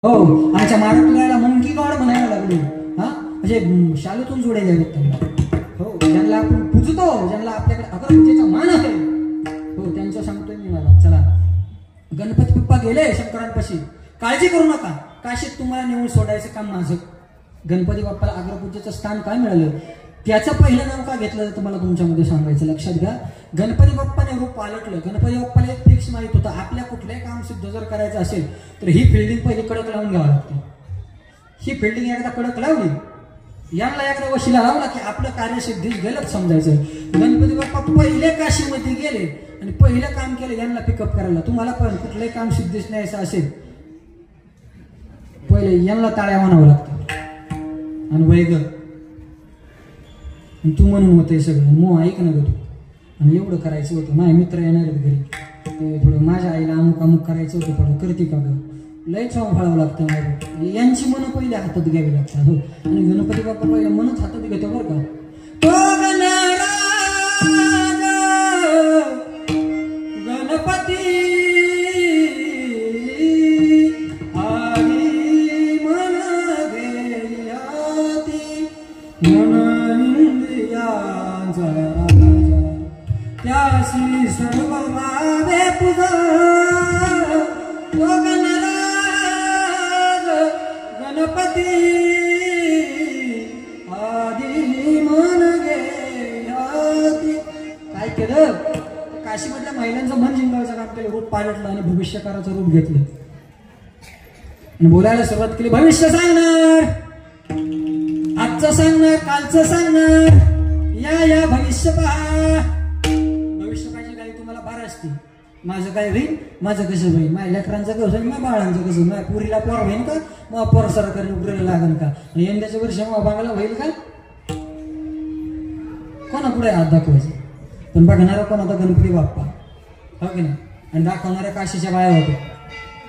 हो, आमच्या महाराष्ट्राला मंकी गॉड म्हणायला लागले. हा म्हणजे शालूतून जोडे द्यावेत त्यांना. हो, ज्यांना आपण पूजतो, ज्यांना आपल्याकडे अग्रपूजेचा मान आहे, हो त्यांचं सांगतोय मी. मला चला, गणपती बाप्पा गेले शंकरांपाशी, काळजी करू नका, काशीत तुम्हाला नेऊन सोडायचं काम माझं. गणपती बाप्पाला अग्रपूजेचं स्थान काय मिळालं, त्याचं पहिलं नाव का घेतलं जातं मला तुमच्यामध्ये सांगायचं. लक्षात घ्या, गणपती बाप्पाने रूप पालटलं. गणपती बाप्पाला एक फिक्स माहित होतं, आपल्या कुठलंही काम सिद्ध जर करायचं असेल तर ही फिल्डिंग पहिली कडक लावून घ्यावं लागते. ही फिल्डिंग एकदा कडक लावली, यांना एकदा वशिला लावला की आपलं कार्य सिद्धीच गेलंच समजायचं. गणपती बाप्पा पहिले काशीमध्ये गेले आणि पहिलं काम केलं यांना पिकअप करायला. तुम्हाला पण कुठलंही काम सिद्धीच न्यायचं असेल, पहिले यांना टाळ्या म्हणावं लागतं. आणि वैग तू म्हणून होतंय सगळं, मग ऐक ना ग तू. आणि एवढं करायचं होतं, माझे मित्र येणार आहेत घरी, ते थोडं माझ्या आईला अमुक अमुक करायचं होतं, थोडं करते का ग, लय चॉम फाळावं लागतं. यांची मनं पहिले हातात घ्यावी लागतात. हो, आणि गणपती बाप्पा पहिले मनच हातात घेतो बरं का. गणपती त्याशी सर्व भावे पूजा, गणपती आधी मन गे. काय केलं, काशीमधल्या महिलांचं मन जिंकायचं काम केलं, रूप पालटलं आणि भविष्यकाराचं रूप घेतलं आणि बोलायला सुरुवात केली. भविष्य सांगणार, आजचं सांगणार, कालचं सांगणार, या भविष्य पहा. भविष्य पाहिजे काही तुम्हाला बारा असते. माझं काय होईल, माझं कसं होईल, माझ्या लेकरांचं कसं होईल, माझ्या बाळांचं कसं, माझ्या पुरीला पोर होईल का, मग पोर सरकारी नोकरीला लागेल का, आणि यंदाच्या वर्षी मग बांगला होईल का, कोणा पुढे हात दाखवायचं. पण बघणारा कोण होता, गणपती बाप्पा, हो की नाही. आणि दाखवणाऱ्या काशीच्या बाया होत्या.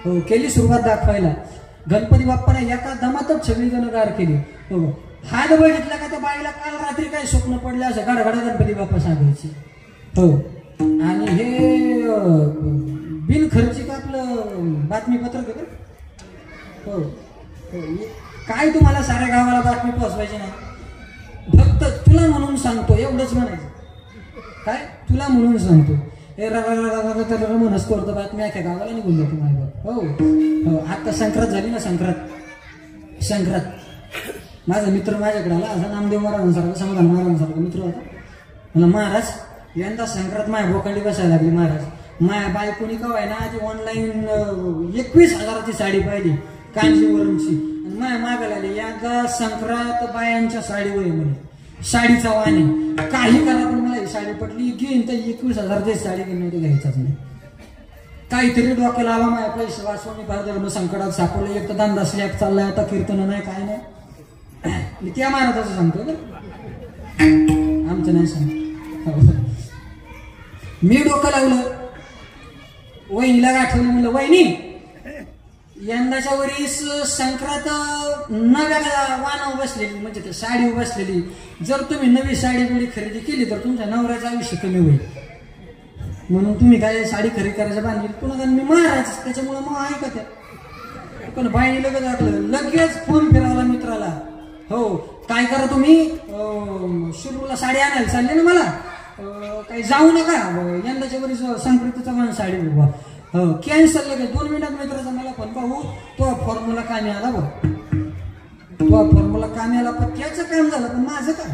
हो, केली सुरुवात दाखवायला. गणपती बाप्पाने एका दमातच सगळी जण गार केली. हो, हात बघितला का त्या बाईला काल रात्री काही स्वप्न पडले असं गाडगाडा गणपती बाप्पा सांगायचे. हो, आणि हे बिनखर्चिक आपलं बातमीपत्र घेतो. हो, काय तुम्हाला साऱ्या गावाला बातमी पोहोचवायची नाही, फक्त तुला म्हणून सांगतो एवढंच म्हणायचं. काय तुला म्हणून सांगतो, हे मनस करतो बातमी अख्या गावाला निघून जातो माझ्या. हो हो, आता संक्रांत झाली ना, संक्रांत माझा मित्र माझ्याकडे आला, असा नामदेव महाराजांसारखा, समाधान महाराजांसारखा मित्र होता. मला, महाराज यंदा संक्रांत माया बोकांडी बसायला लागली महाराज. माया बायकोनी का आहे ना, ती ऑनलाईन 21,000ची साडी पाहिली कांजीवरमची, आणि माया मागायला आली, या संक्रांत बायांच्या साडीवर म्हणे, साडीचा वाणी काही करा पण मला ही साडी पटली, घेईन तर 21,000ची साडी घेऊन घ्यायचाच नाही. काहीतरी डोक्याला आला, माझ्या पैसे वाचवणी फार धर्म संकटात सापडलं. एक तर धंदा स्लॅब चाललाय, आता कीर्तन नाही काय नाही. त्या महाराजाचं सांगतो का, आमचं नाही सांगतो. मी डोकं लावलं, वहिनीला गाठवलं, म्हणलं वहिनी यंदाच्या वरीस संक्रांत नव्या वानावर बसलेली, म्हणजे त्या साडीवर बसलेली, जर तुम्ही नवी साडी बिडी खरेदी केली तर तुमच्या नवऱ्याचं आयुष्य कमी होईल, म्हणून तुम्ही काय साडी खरेदी करायचं बांधली. पुन्हा मी महाराज, त्याच्यामुळे मग ऐका त्या. पण बाईने लगेच टाकलं, लगेच फोन फिरवला मित्राला. हो, काय करा तुम्ही, शिरूरला साडी आणायला चालले ना, मला काही जाऊ नका, यंदाच्या वरी संक्रांतीचा मान साडी उभा. हो, कॅन्सल लगेच 2 मिनिटात मित्राचा मला फोन, पाहू तो फॉर्म्युला कामी आला बघ, तो फॉर्म्युला कामी आला, पण त्याचं काम झालं, पण माझं काय.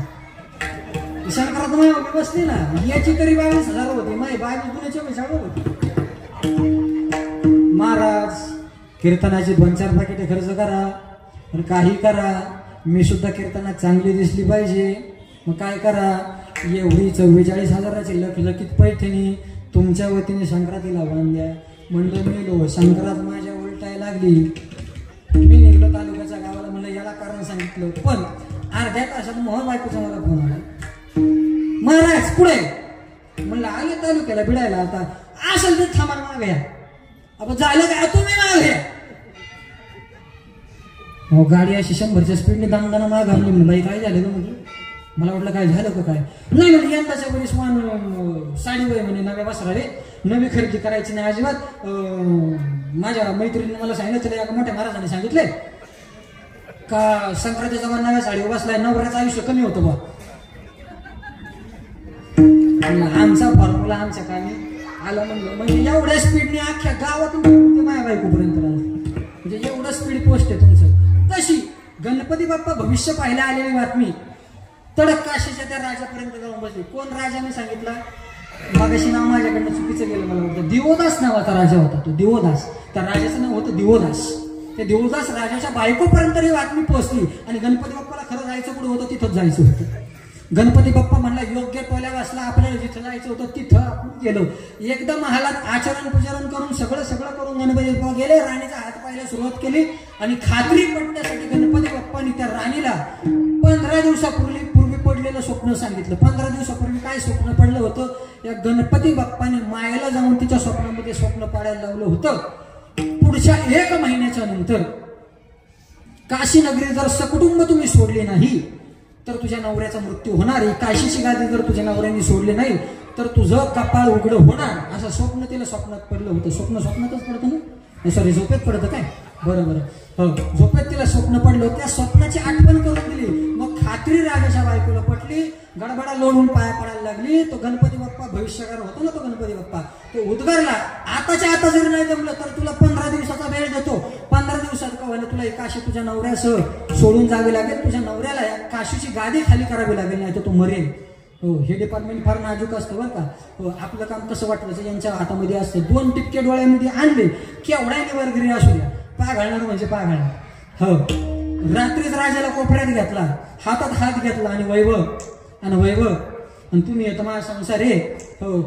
संक्रांत माझी बसली ना, याची तरी 22,000 होती, माझी 22,000 होती. महाराज कीर्तनाची 2-4 पाकिटे खर्च करा, पण काही करा, मी सुद्धा कीर्तनात चांगली दिसली पाहिजे. मग काय करा, एवढी 44,000ची लखलखीत पैठणी तुमच्या वतीने संक्रांतीला बांधल्या. म्हणलं मेलो, संक्रांत माझ्या उलटायला लागली. मी निघलो तालुक्याच्या गावाला, म्हणलं याला कारण सांगितलं, पण अर्ध्या तासात मोहन बायकोचा मला फोन आला, महाराज पुढे. म्हणलं आले तालुक्याला भिडायला, आता असेल तर थांबा मागे या. आपण झालं काय, तुम्ही मागे या. हो, गाडी अशी 100च्या स्पीडने दामदाना माग आणली. बाई काय झालं ग, म्हणजे मला वाटलं काय झालं का काय. नाही म्हणजे यंदाच्या वरीस मान साडी वय म्हणे नव्या बसरा रे, नवी खरेदी करायची नाही अजिबात. माझ्या मैत्रिणीने मला सांगितलं, एका मोठ्या महाराजांनी सांगितले का संक्रांतीचा नव्या साडीवर बसलाय, नवऱ्याचं आयुष्य कमी होतं बा. आमचा फॉर्म्युला आमच्या कामी आला म्हणलं, म्हणजे एवढ्या स्पीडने अख्ख्या गावातून माझ्या बायकोपर्यंत आलं, म्हणजे एवढं स्पीड पोस्ट आहे तुमचं. तशी गणपती बाप्पा भविष्य पाहायला आलेली बातमी तडक काशीच्या त्या राजापर्यंत जाऊन बसली. कोण राजाने सांगितलं? मागाशी नाव माझ्याकडनं चुकीचं गेलं मला वाटतं. दिवोदास नावाचा राजा होता तो, दिवोदास. त्या राजाचं नाव होतं दिवोदास. ते दिवोदास राजाच्या बायकोपर्यंत ही बातमी पोहोचली आणि गणपती बाप्पाला खरं जायचं कुठं होतं, तिथंच जायचं होतं. गणपती बाप्पा म्हणला योग्य टोल्या वाचला, आपल्याला जिथं जायचं होतं तिथं आपण गेलो. एकदा महालात आचरण पूजन करून सगळं करून गणपती बाप्पा गेले. राणीचा हात पाहायला सुरुवात केली आणि खात्री पडण्यासाठी गणपती बाप्पांनी त्या राणीला 15 दिवसापूर्वी पडलेलं स्वप्न सांगितलं. 15 दिवसापूर्वी काय स्वप्न पडलं होतं? या गणपती बाप्पाने मायेला जाऊन तिच्या स्वप्नामध्ये स्वप्न पाडायला लावलं होतं. पुढच्या 1 महिन्याच्या नंतर काशी नगरी जर सकुटुंब तुम्ही सोडली नाही तर तुझ्या नवऱ्याचा मृत्यू होणार. काशीची गादी जर तुझ्या नवऱ्याने सोडली नाही तर तुझं कपाळ उघड होणार, असं स्वप्न तिला स्वप्नात पडलं होतं. स्वप्नातच पडतं ना, सॉरी झोपेत पडतं काय? बरोबर. हो, झोपेत तिला स्वप्न पडलं. त्या स्वप्नाची आठवण करून दिली. मग खात्री राजाच्या बायकोला पटली, गडबडा लोळून पाया पडायला लागली. तो गणपती बाप्पा भविष्यकार होता ना, तो गणपती बाप्पा तो उद्गारला, आताच्या आता जर नाही जमलं तर तुला 15 दिवसाचा वेळ देतो. 15 दिवसात का व्हायला तुला काशी तुझ्या नवऱ्यासह सोडून जावे लागेल. तुझ्या नवऱ्याला काशीची गादी खाली करावी लागेल, नाही तर तो मरेल. हो, हे डिपार्टमेंट फार नाजूक असतं बरं का. हो, आपलं काम कसं वाटवायचं यांच्या हातामध्ये असते. 2 टिपके डोळ्यामध्ये आणले केवढ्या निवर्गिरी असू द्या, पाय घालणार म्हणजे पाय घालणार. हो, रात्रीच राजाला कोपऱ्यात घेतला, हातात हात घेतला आणि वैभव आणि तुम्ही येतं माझा संसार आहे. हो,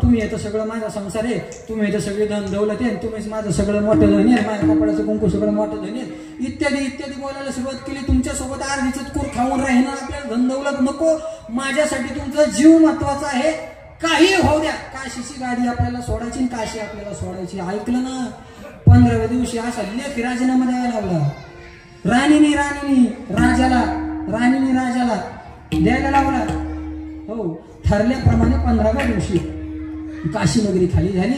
तुम्ही येतं सगळं माझा संसार आहे. तुम्ही येतं सगळे धन दौलत आहे. तुम्हीच माझं सगळं मोठं धनी आहे. माझ्या कपड्याचं कुंकू सगळं मोठं धनी आहे. इत्यादी बोलायला सुरुवात केली. तुमच्यासोबत अर्धीच कूर खाऊन राहीन, आपल्याला धन दौलत नको, माझ्यासाठी तुमचा जीव महत्वाचा आहे. काही होऊ द्या, काशीची गाडी आपल्याला सोडायची, काशी आपल्याला सोडायची. ऐकलं ना? 15व्या दिवशी असा लेख राजीनामा द्यायला लावला. राणीने राजाला द्यायला लावला. हो, ठरल्याप्रमाणे 15व्या दिवशी काशी नगरी खाली झाली.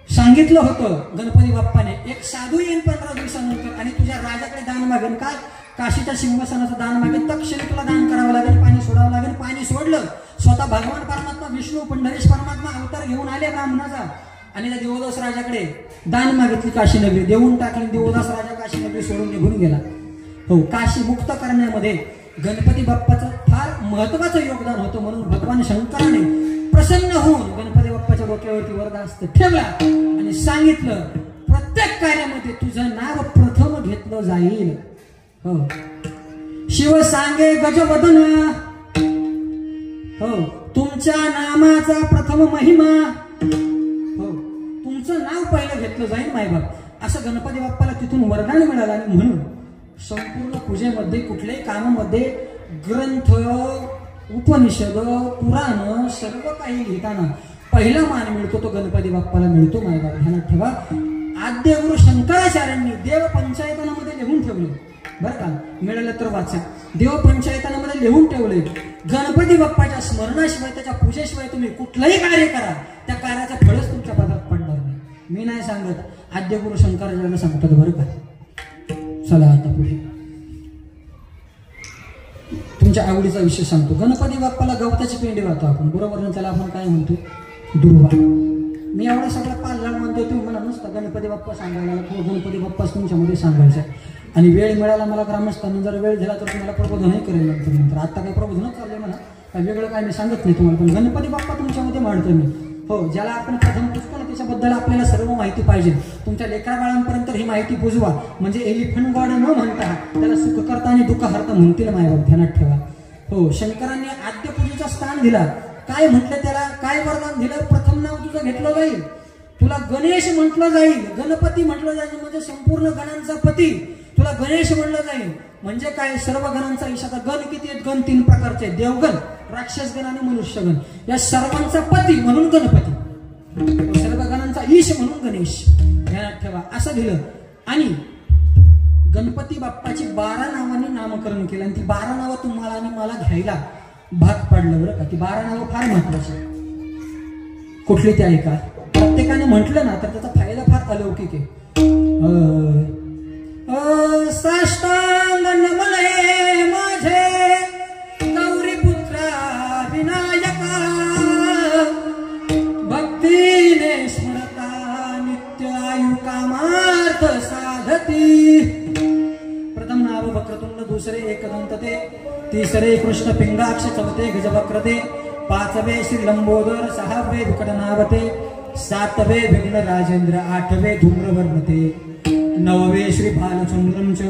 सांगितलं होतं गणपती बाप्पाने, एक साधू येईल 15 दिवसानंतर आणि तुझ्या राजाकडे दान मागेल. काय? काशीच्या सिंहासनाचं दान मागेल. तक्षण तुला दान करावं लागेल, पाणी सोडावं लागेल. पाणी सोडलं. स्वतः भगवान परमात्मा विष्णू पंढरीश परमात्मा अवतार घेऊन आले ब्राह्मणाचा आणि त्या दिवोदास राजाकडे दान मागितली. काशी नगरी देऊन टाकली. दिवोदास राजा काशी नगरी सोडून निघून गेला. हो, काशी मुक्त करण्यामध्ये गणपती बाप्पाचं फार महत्वाचं योगदान होतं. म्हणून भगवान शंकराने प्रसन्न होऊन गणपती बाप्पाच्या डोक्यावरती वरदास्त ठेवला आणि सांगितलं, प्रत्येक कार्यामध्ये तुझं नाव प्रथम घेतलं जाईल. हो, शिव सांगे गजवदन, हो, तुमच्या नामाचा प्रथम महिमा, हो, तुमचं नाव पहिलं घेतलं जाईल मायबाप. असं गणपती बाप्पाला तिथून वरदान मिळालं. आणि म्हणून संपूर्ण पूजेमध्ये कुठल्याही कामामध्ये ग्रंथ, उपनिषद, पुराण सर्व काही लिहिताना पहिला मान मिळतो तो गणपती बाप्पाला मिळतो. मायबाप ध्यानात ठेवा. आद्यगुरु शंकराचार्यांनी देव पंचायतनामध्ये लिहून ठेवले बरं का, मिळालं तर वाचा. देव पंचायतनामध्ये लिहून ठेवले, गणपती बाप्पाच्या स्मरणाशिवाय, त्याच्या पूजेशिवाय तुम्ही कुठलंही कार्य करा, त्या कार्याचं फळच तुमच्या पदात पडणार नाही. मी नाही सांगत, आद्यगुरु शंकराचार्य सांगतात बरं का. चला आता पुढे तुमच्या आवडीचा विषय सांगतो. गणपती बाप्पाला गवताची पेंडी वाहतो आपण, बरोबर ना? त्याला आपण काय म्हणतो? दुर्वा. मी एवढा सगळा पालला म्हणतो, तुम्ही मला नुसतं गणपती बाप्पा सांगायला, गणपती बाप्पाच तुमच्यामध्ये सांगायचं. आणि वेळ मिळाला मला ग्रामस्थांनी, जर वेळ झाला तर तुम्हाला प्रबोधनही करेल नंतर. आता काही प्रबोधनच चाललंय मला, काय वेगळं काय मी सांगत नाही तुम्हाला, पण गणपती बाप्पा तुमच्यामध्ये मांडतो मी. हो, ज्याला आपण प्रथम पुजतो ना त्याच्याबद्दल आपल्याला सर्व माहिती पाहिजे. तुमच्या लेकरा बाळांपर्यंत ही माहिती पुजवा, म्हणजे एलिफंट गॉड न म्हणता त्याला सुख करता आणि दुःख हरता म्हणतील मायबाप. ध्यानात ठेवा. हो, शंकरांनी आद्य पूजेचा स्थान दिला. काय म्हटलं त्याला? काय वरदान दिलं? प्रथम नाव तुझं घेतलं जाईल, तुला गणेश म्हटलं जाईल. गणपती म्हटलं जाईल म्हणजे संपूर्ण गणांचा पती. तुला गणेश म्हणलं जाईल म्हणजे काय? सर्व गणांचा ईश. आता गण किती आहेत? गण 3 प्रकारचे आहेत, देवगण, राक्षसगण आणि मनुष्यगण. या सर्वांचा पती म्हणून गणपती, सर्व गणांचा ईश म्हणून गणेश. ध्यानात ठेवा. असं दिलं. आणि गणपती बाप्पाची 12 नावांनी नामकरण केलं आणि ती 12 नावं तुम्हाला आणि मला घ्यायला भाग पाडलं बरं का. ती 12 नावं फार महत्वाची. कुठली ती ऐका. प्रत्येकाने म्हटलं ना तर त्याचा फायदा फार अलौकिक आहे. साष्टांग नमने माझे गौरी पुत्रा विनायका, भक्तीने स्मरता नित्य आयु कामार्थ साधती. प्रथम नाव वक्रतुंड, दुसरे एकदंत ते, तिसरे कृष्ण पिंगाक्ष, चौथे गजवक्रते, पाचवे श्री लंबोदर, सहावे विकटनावते, सातवे विघ्न राजेंद्र, आठवे धूम्रवर्णते, नववे श्री बालचंद्रम च,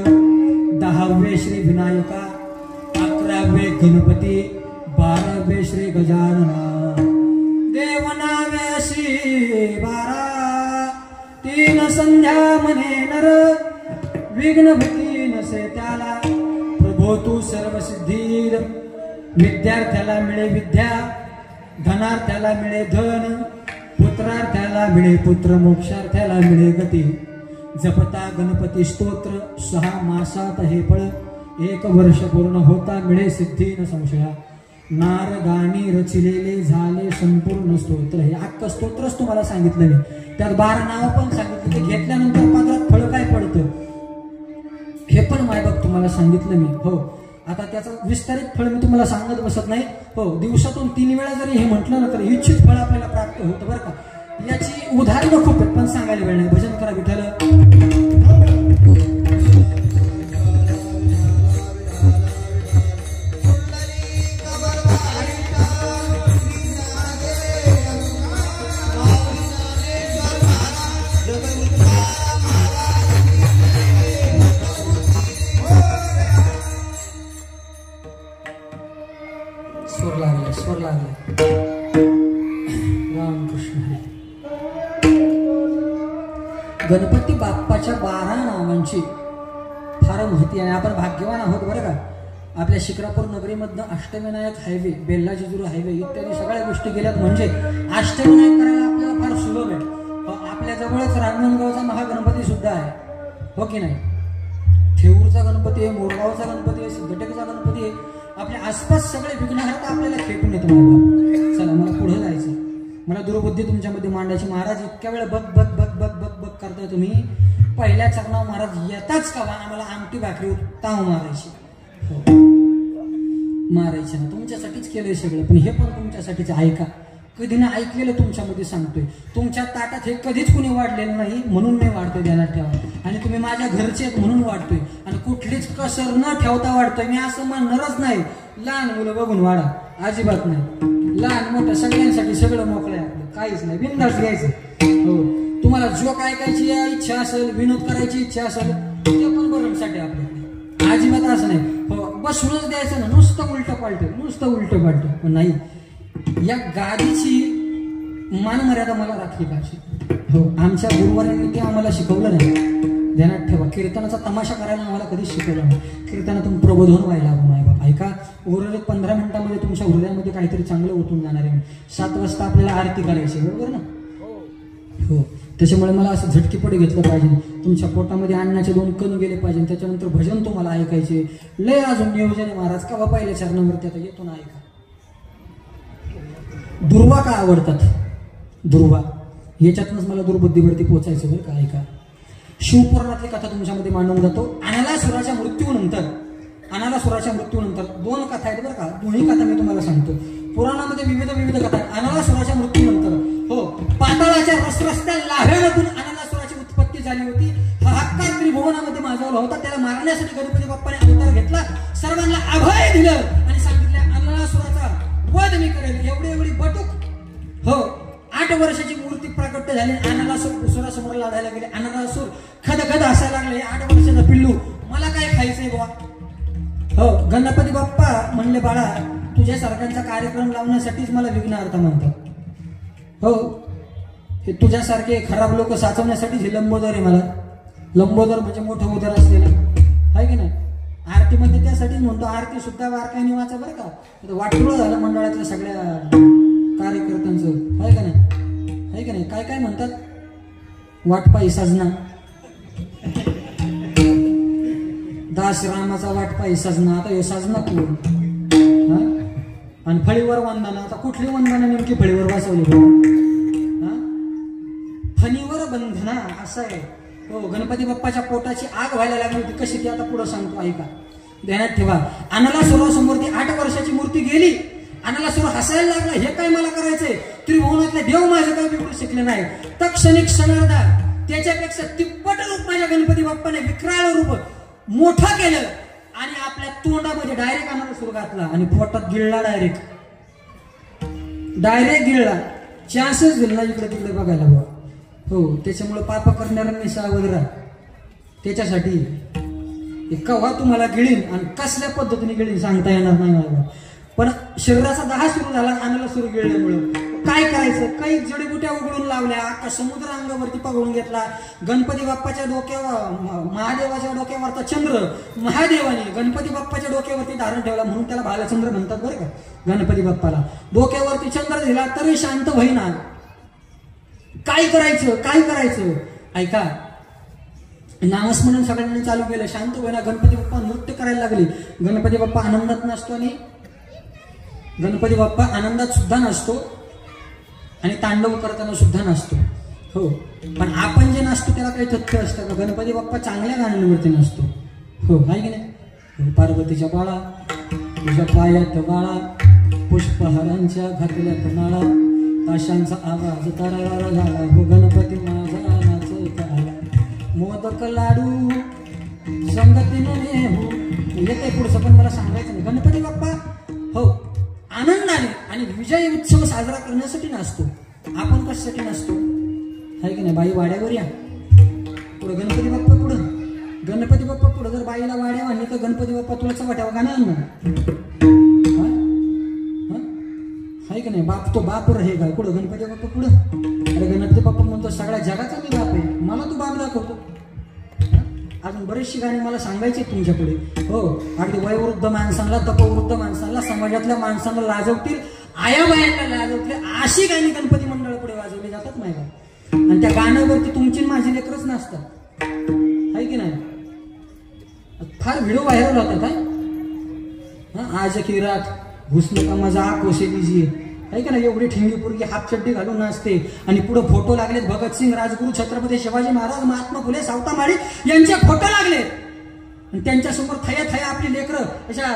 दहावे श्री विनायका, अकरावे गणपती, बारावे श्री गजानना. देवनावे श्री 12, तीन संध्या म्हणे नर, विघ्नभूती नसे त्याला, प्रभो तू सर्व सिद्धीर. विद्यार्थ्याला मिळे विद्या, धनार्थ्याला मिळे धन, पुत्रार्थ्याला मिळे पुत्र, मोक्षार्थ्याला मिळे गती. जपता गणपती स्तोत्र, 6 मासात हे फळ, 1 वर्ष पूर्ण होता मिळे सिद्धी न संशया. नारदानी रचिलेले झाले संपूर्ण स्तोत्र. हे अख्खं स्तोत्रच तुम्हाला सांगितलं मी. त्यात 12 नाव पण सांगितलं. ते घेतल्यानंतर पात्रात फळ काय पडतं हे पण मायबाप तुम्हाला सांगितलं मी. हो, आता त्याचं विस्तारित फळ मी तुम्हाला सांगत बसत नाही. हो, दिवसातून 3 वेळा जरी हे म्हटलं ना तर इच्छित फळ आपल्याला प्राप्त होतं बरं का. याची उदाहरणं खूप आहेत पण सांगायला वेळ नाही. भजन करा विठ्ठल. स्वर लागला. रामकृष्ण हरी. गणपती बाप्पाच्या 12 नावांची फार महती आहे. आपण भाग्यवान आहोत बरं का. आपल्या शिक्रापूर नगरीमधनं अष्टविनायक हायवे, बेल्ला जेजुरी हायवे इत्यादी सगळ्या गोष्टी गेल्यात. म्हणजे अष्टविनायक करायला आपल्याला फार सुलभ आहे. आपल्या जवळच रांजणगावचा महागणपती सुद्धा आहे, हो की नाही. थेऊरचा गणपती आहे, मोरगावचा गणपती आहे, सिद्धटेकचा गणपती आहे. आपल्या आसपास सगळे विघ्नहर्ता आपल्याला खेटून येतो. चला मला पुढे जायचं. मला दुर्बुद्धी तुमच्यामध्ये मांडायची. महाराज इतक्या वेळ बघ बघ बघ बघ बघ बघ करताय तुम्ही. पहिल्या चरणावर महाराज येताच का आम्हाला आमटी भाकरी ताव मारायची. मारायची ना, तुमच्यासाठीच केलंय सगळं. पण हे पण तुमच्यासाठीच ऐका. कधी ना ऐकलेलं तुमच्यामध्ये सांगतोय. तुमच्या ताटात हे कधीच कुणी वाढलेलं नाही म्हणून मी वाढतोय, ध्यानात ठेवा. आणि तुम्ही माझ्या घरचे आहेत म्हणून वाढतोय. आणि कुठलीच कसर न ठेवता वाढतोय. मी असं म्हणणारच नाही लहान मुलं बघून वाढा, अजिबात नाही. लहान मोठं सगळ्यांसाठी सगळं मोकळं आहे आपलं, काहीच नाही. बिनधास्त घ्यायचं. हो, तुम्हाला जोक ऐकायची इच्छा असेल, विनोद करायची इच्छा असेल, ते पण बरोबरसाठी आपल्याला अजिबात असं नाही. हो, बसूनच द्यायचं ना, नुसतं उलटं पालटं, नुसतं उलटं पालटं. पण नाही, या गादीची मानमर्यादा मला राखली पाहिजे. हो, आमच्या गुरुवारांनी ते आम्हाला शिकवलं नाही. ध्यानात ठेवा. कीर्तनाचा तमाशा करायला आम्हाला कधीच शिकवलं नाही. कीर्तनातून प्रबोधन व्हायला हवं नाही बाबा. ऐका, उर्वरित 15 मिनिटांमध्ये तुमच्या हृदयामध्ये काहीतरी चांगलं ओतून जाणार आहे. 7 वाजता आपल्याला आरती करायची, बरोबर ना. हो, त्याच्यामुळे मला असं झटकीपट घेतलं पाहिजे. तुमच्या पोटामध्ये अन्नाचे 2 कण गेले पाहिजे. त्याच्यानंतर भजन तुम्हाला ऐकायचे. लय अजून नियोजन आहे महाराज. का पहिल्या चरणावरती आता येतो ना, ऐका. दुर्वा का आवडतात? दुर्वा याच्यातनंच मला दुर्बुद्धीवरती पोचायचं बरं का. ऐका, शिवपुराणातली कथा तुमच्यामध्ये मांडून जातो. अनालासुराच्या मृत्यूनंतर 2 कथा आहेत बरं का. दोन्ही कथा मी तुम्हाला सांगतो. पुराणामध्ये विविध कथा आहेत. अनालासुराच्या मृत्यूनंतर हो, पाताळाच्या रस्त्या लाव्यामधून अनालासुराची उत्पत्ती झाली होती. हाहाकार त्रिभुवनामध्ये माजवला होता. त्याला मारण्यासाठी गणपती बाप्पाने अवतार घेतला. सर्वांना अभय दिलं आणि सांगितलं अनालासुराचा वध मी करेल. एवढी बटूक. हो, 8 वर्षाची मूर्ती प्रकट झाली. अनालासुरासमोर लढायला गेले. अनालासुर खदखद हसायला लागले. 8 वर्षाचा पिल्लू, मला काय खायचंय बुवा. हो, गणपती बाप्पा म्हणले, बाळा तुझ्या सारख्यांचा कार्यक्रम लावण्यासाठीच मला विघ्नहर्ता म्हणतात. हो, हे तुझ्यासारखे खराब लोक साचवण्यासाठीच हे लंबोदर आहे. मला लंबोदर म्हणजे मोठं उदर असलेला आहे की नाही. आरतीमध्ये त्यासाठीच म्हणतो. आरती सुद्धा बारकाईने वाचा बरं का. वाटोळं झालं मंडळातल्या सगळ्या कार्यकर्त्यांचं, आहे का नाही, आहे का नाही. काय काय म्हणतात, वाटपाई सजना, दास रामाचा वाटपाई सजना. आता हे सजना कोण? आणि फळीवर वंदना. आता कुठली वंदना नेमकी फळीवर बसवली? बंधना असं आहे. हो, गणपती बाप्पाच्या पोटाची आग व्हायला लागली होती. कशी ती आता पुढे सांगतो, ऐका, ध्यानात ठेवा. अनलासुरासमोर ती 8 वर्षाची मूर्ती गेली. अनलासुर हसायला लागला, हे काय मला करायचंय, त्रिभुवनातले देव माझं काय बिघडू शकले नाही. तत्क्षणिक क्षणार्धा त्याच्यापेक्षा तिप्पट रूप माझ्या गणपती बाप्पाने विक्राळ रूप मोठं केलं आणि आपल्या तोंडामध्ये डायरेक्ट अनलासुर घातला आणि पोटात गिळला. डायरेक्ट गिळला. चान्सच दिला इकडे तिकडे बघायला बघ. हो, त्याच्यामुळे पाप करणाऱ्यांनी सावध राहा. त्याच्यासाठी केव्हा तुम्हाला गिळीन आणि कसल्या पद्धतीने गिळीन सांगता येणार नाही मला. पण शरीराचा दाह सुरू झाला अनलासुर गिळल्यामुळं. काय करायचं, काही जडीबुट्या उघडून लावल्या, अख्खा समुद्र अंगावरती पकडून घेतला. गणपती बाप्पाच्या डोक्यावर, महादेवाच्या डोक्यावरचा चंद्र महादेवाने गणपती बाप्पाच्या डोक्यावरती धारण ठेवला, म्हणून त्याला भालचंद्र म्हणतात बरं का. गणपती बाप्पाला डोक्यावरती चंद्र दिला तरी शांत होईना. काय करायचं ऐका, नामस्मरण सगळ्यांनी चालू केलं, शांत होईना. गणपती बाप्पा नृत्य करायला लागले. गणपती बाप्पा आनंदात नसतो आणि गणपती बाप्पा आनंदात सुद्धा नसतो आणि तांडव करताना सुद्धा नसतो. हो, पण आपण जे नसतो त्याला काही तथ्य असतं का. गणपती बाप्पा चांगल्या गाण्यांवरती नसतो. हो, आहे की नाही. पार्वतीच्या बाळा तुझ्या पायात बाळा, पुष्पहारांच्या घातल्यात माळा, ताशांचा आवाज तरारा झाला, हो गणपती माझा नाचत आला, मोदक लाडू संगतीने हो. येते पुढचं पण मला सांगायचं नाही. गणपती बाप्पा हो आनंदाने आणि विजय उत्सव साजरा करण्यासाठी नसतो. आपण कशासाठी नसतो, आहे की नाही. बाई वाड्यावर या, पुढे गणपती बाप्पा पुढं, गणपती बाप्पा पुढं. जर बाईला वाड्या आणली तर गणपती बाप्पा तुला वाट्यावर का नाही आणणार, आहे की नाही. बाप तो बाप हे का पुढं, गणपती बाप्पा पुढं. अरे गणपती बाप्पा म्हणतो सगळ्या जगाचा मी बाप आहे, मला तू बाप दाखवतो. अजून बरेचशी गाणी मला सांगायची तुमच्या पुढे. हो, अगदी वयोवृद्ध माणसांना, तपवृद्ध माणसांना, समाजातल्या माणसांना लाजवतील, आया बायांना लाजवतील अशी गाणी गणपती मंडळ पुढे वाजवली जातात नाही का. आणि त्या गाण्यावरती तुमची माझी लेकरच नसतात, आहे की नाही. फार व्हिडिओ व्हायरल होतात. आज की रात घुसने का मजा कोसे लीजिए, आहे का ना. एवढी ठिंगी पोरगी हाफ चड्डी घालून नाचते आणि पुढे फोटो लागलेत भगतसिंग, राजगुरू, छत्रपती शिवाजी महाराज, महात्मा फुले, सावतामाळी यांचे फोटो लागलेत. आणि त्यांच्यासमोर थया थया आपली लेकरं अशा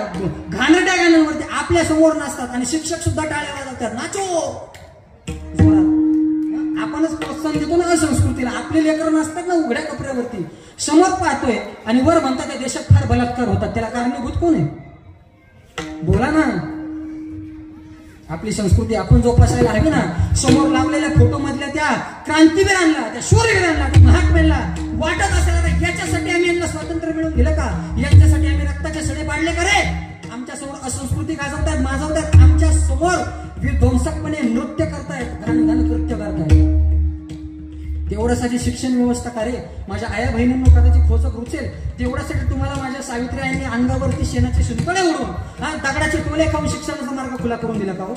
घाणेरड्या गाण्यांवरती आपल्या समोर नाचतात आणि शिक्षक सुद्धा टाळ्या वाजवतात, नाचो जोरात. आपणच प्रोत्साहन देतो ना असंस्कृतीला. आपले लेकरं नाचतात ना उघड्या कपड्यावरती, समोर पाहतोय आणि वर म्हणतात त्या देशात फार बलात्कार होतात. त्याला कारणीभूत कोण आहे, बोला ना. आपली संस्कृती आपण जोपासायला हवी ना. समोर लावलेल्या फोटो मधल्या त्या क्रांतीवीरांना, त्या शूरवीरांना, त्या महात्म्यांना वाटत असेल याच्यासाठी आम्ही यांना स्वातंत्र्य मिळवून दिलं का, यांच्यासाठी आम्ही रक्ताचे सडे पाडले का रे. आमच्या समोर असंस्कृती गाजवतायत, माजवतायत, आमच्या समोर विध्वंसकपणे नृत्य करतायत, घाण कृत्य करतायत. तेवढ्यासाठी शिक्षण व्यवस्था करे. माझ्या आया बहिणींना कदाचित खोचक रुचेल तेवढ्यासाठी तुम्हाला माझ्या सावित्री आईने अंगावरती शेणाचे शिंतळे उडवून दगडाचे टोले खाऊन शिक्षणाचा मार्ग खुला करून दिला का हो.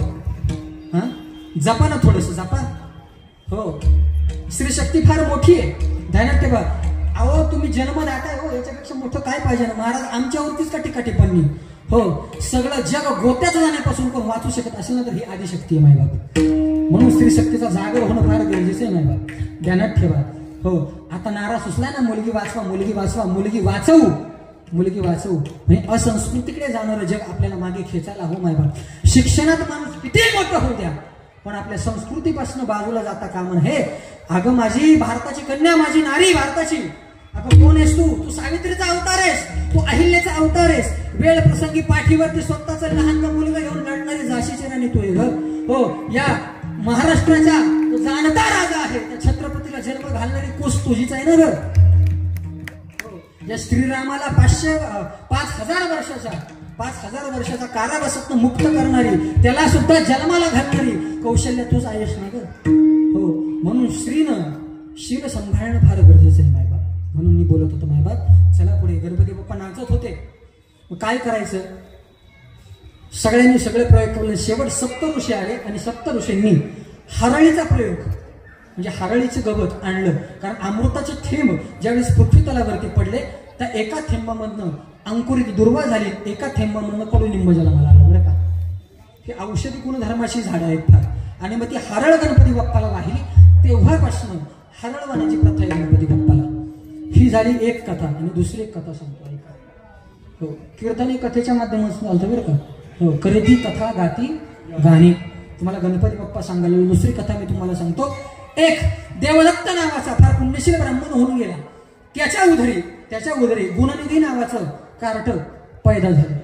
जपा ना थोडस, जपा. हो, स्त्री शक्ती फार मोठी आहे, ध्यानात ठेवा. अहो तुम्ही जन्मदाता आहे हो, याच्यापेक्षा मोठं काय पाहिजे ना. महाराज आमच्यावरतीच का टीका टिप्पणी. हो, सगळं जग गोत्यात जाण्यापासून कोण वाचू शकत असेल ना तर ही आदिशक्ती आहे मायबाप. म्हणून स्त्री शक्तीचा जागर होणं फार गरजेचं आहे मायबाप, ध्यानात ठेवा. हो, आता नारा सुचलाय ना, मुलगी वाचवा, मुलगी वाचवा, मुलगी वाचवू, मुलगी वाचवू. म्हणजे असंस्कृतीकडे जाणारं जग आपल्याला मागे खेचायला हो मायबाप. शिक्षणात माणूस किती मोठं होऊ द्या पण आपल्या संस्कृतीपासून बाजूला जाता कामा नये. अगं माझी भारताची कन्या, माझी नारी भारताची, अगं कोण आहेस तू, तू सावित्रीचा अवतार आहेस, तू अहिल्याचा अवतार आहेस. वेळ प्रसंगी पाठीवरती स्वतःचा लहान मुलगा घेऊन लढणारी झाशीची राणी तू आहे. हो, या महाराष्ट्राचा तो जाणता राजा आहे, त्या छत्रपतीला जन्म घालणारी कुस तुझीच आहे ना ग. या श्रीरामाला 5,000 वर्षाचा कारावासातून मुक्त करणारी, त्याला सुद्धा जन्माला घालणारी कौशल्य तूच आहेस ना ग. हो, म्हणून शील सांभाळणं फार गरजेचं आहे मायबाप. म्हणून मी बोलत होतो मायबाप. चला पुढे. गणपती बाप्पा नाचत होते, मग काय करायचं. सगळ्यांनी सगळे प्रयोग केले. शेवट सप्तऋषी आले आणि सप्तऋषींनी हरळीचा प्रयोग म्हणजे हरळीचं गवत आणलं. कारण अमृताचे थेंब ज्यावेळेस पृथ्वी तलावरती पडले त्या एका थेंबामधनं अंकुरित दुर्वा झाली, एका थेंबामधनं कडुलिंब जन्माला आलं बरं का. ही औषधी गुणधर्माची झाडं आहेत फार. आणि मग ती हरळ गणपती बाप्पाला वाहिली. तेव्हापासून हरळवण्याची प्रथा आहे गणपती बाप्पाला. ही झाली एक कथा. आणि दुसरी एक कथा सांगतो ऐका. हो, कीर्तन ही कथेच्या माध्यमातून चालतं बरं का. हो, करीती कथा गाती गाणी. तुम्हाला गणपती बाप्पा सांगायला दुसरी कथा मी तुम्हाला सांगतो. एक देवदत्त नावाचा फार पुण्यशील ब्राह्मण होऊन गेला. त्याच्या उदरी गुणनिधी नावाचं कार्ट पैदा झालं.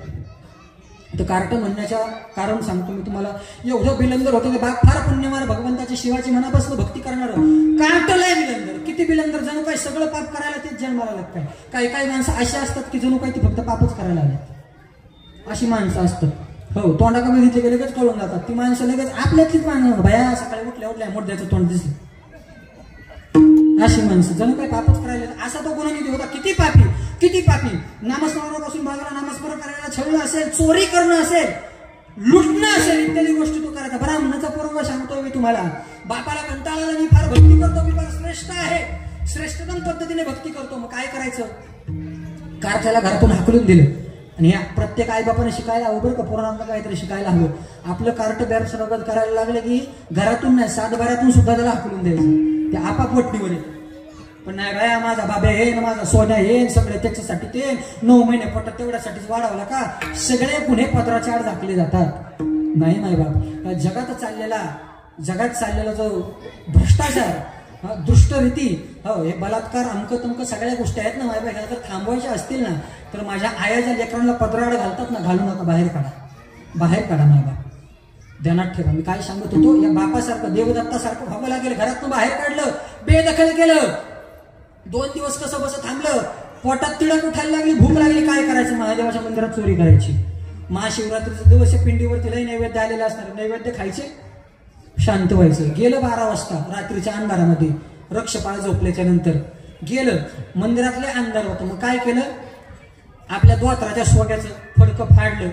तर कार्ट म्हणण्याच्या कारण सांगतो मी तुम्हाला. एवढं बिलंदर होतं ते फार पुण्यवान भगवंताच्या शिवाची मनापासून भक्ती करणार कार्ट लय बिलंदर. किती बिलंदर, जणू काही सगळं पाप करायला तेच जन्माला लागतं. काही माणसं अशी असतात की जणू काही ती फक्त पापच करायला आले, अशी माणसं असतात. हो, तोंडाका बघितले की लगेच कळून जातात. ती माणसं लगेच आपल्यातलीच माणसं. भया सकाळी उठल्या मोठ्याचं तोंड दिसलं, अशी माणसं जणू काही पापच करायला. असा तो गुणनिधी होता. किती पापी नामस्मरणापासून बाजूला नामस्मरण करायला छळणं असेल, चोरी करणं असेल, लुटणं असेल, इत्यादी गोष्टी तो करायचा. ब्राह्मणाचा पूर्व सांगतोय मी तुम्हाला. बापाला कंटाळाला मी फार भक्ती करतो, मी फार श्रेष्ठ आहे, श्रेष्ठतम पद्धतीने भक्ती करतो. मग काय करायचं, कार्टाला घरातून हाकलून दिलं. आणि प्रत्येक आईबापाने शिकायला हवं बरं का, पोरांना काहीतरी शिकायला हवं. आपलं कार्ट बेरसरगत करायला लागलं की घरातून नाही, सातबाऱ्यातून सुद्धा त्याला हाकलून द्यायचं. ते आपाप वटणीवर येत. पण नाही बाया, माझा बाबा हे माझा सोन्या हे सगळे त्याच्यासाठी ते 9 महिने पटत तेवढ्यासाठीच वाढवला का. सगळे गुन्हे पत्राच्या आड दाखले जातात. नाही माय बाप, जगात चाललेला जो भ्रष्टाचार, दुष्टरीती, हो, हे बलात्कार, तमक सगळ्या गोष्टी आहेत ना माय बाप, ह्या जर थांबवायच्या असतील ना तर माझ्या आयाच्या लेकरांना पत्राआड घालतात ना, घालू नका, बाहेर काढा माय बाप. ध्यानात ठेवा. मी काय सांगत होतो, या बापासारखं देवदत्तासारखं व्हावं लागेल. घरातून बाहेर काढलं, बेदखल केलं. 2 दिवस कसं बसं थांबलं, पोटात तिडक उठायला लागली, भूक लागली. काय करायचं, महादेवाच्या मंदिरात चोरी करायची. महाशिवरात्रीचा दिवस पिंडीवरती लई नैवेद्य आलेले असणार, नैवेद्य खायचे, शांत व्हायचं. गेलं 12 वाजता रात्रीच्या अंधारामध्ये, रक्षपाळ झोपल्याच्या नंतर गेलं. मंदिरातले अंधार होतं. मग काय केलं, आपल्या द्वात्राच्या सोग्याचं फडकं फाडलं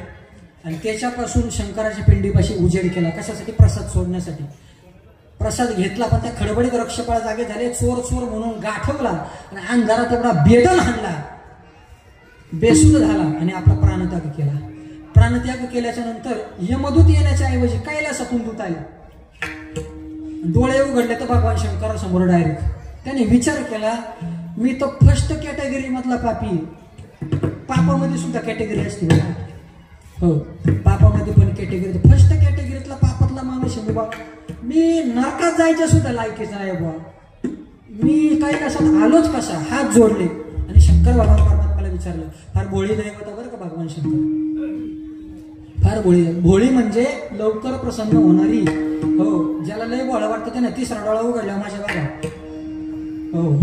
आणि त्याच्यापासून शंकराच्या पिंडीपाशी उजेड केला. कशासाठी, प्रसाद सोडण्यासाठी. प्रसाद घेतला, पण त्या खडबडीत रक्षपाळ जागे झाले. चोर म्हणून गाठवला आणि अंधारात एवढा बेदम हाणला, बेसूद झाला आणि आपला प्राणत्याग केला. प्राणत्याग केल्याच्या नंतर यमदूत येण्याच्या ऐवजी कैलासातून दूत आले. डोळे उघडले तर भगवान शंकरासमोर डायरेक्ट. त्याने विचार केला, मी तर फर्स्ट कॅटेगरी मधला पापी. पापामध्ये सुद्धा कॅटेगरी असते. हो, पापामध्ये पण कॅटेगरी. फर्स्ट कॅटेगरीतला पापातला माणूस आहे बाबा. मी नरकात जायच्या सुद्धा लायकीचा आहे बाबा. मी काही कशात आलोच कसा, हात जोडले आणि शंकर भगवान परमात्म्याला विचारलं. फार भोळी दैवत बरं का भगवान शंकर, फार भोळी म्हणजे लवकर प्रसन्न होणारी. हो, ज्याला लय भोळा वाटतं त्याने 3रा डोळा उघडला माझ्या बाबा. हो,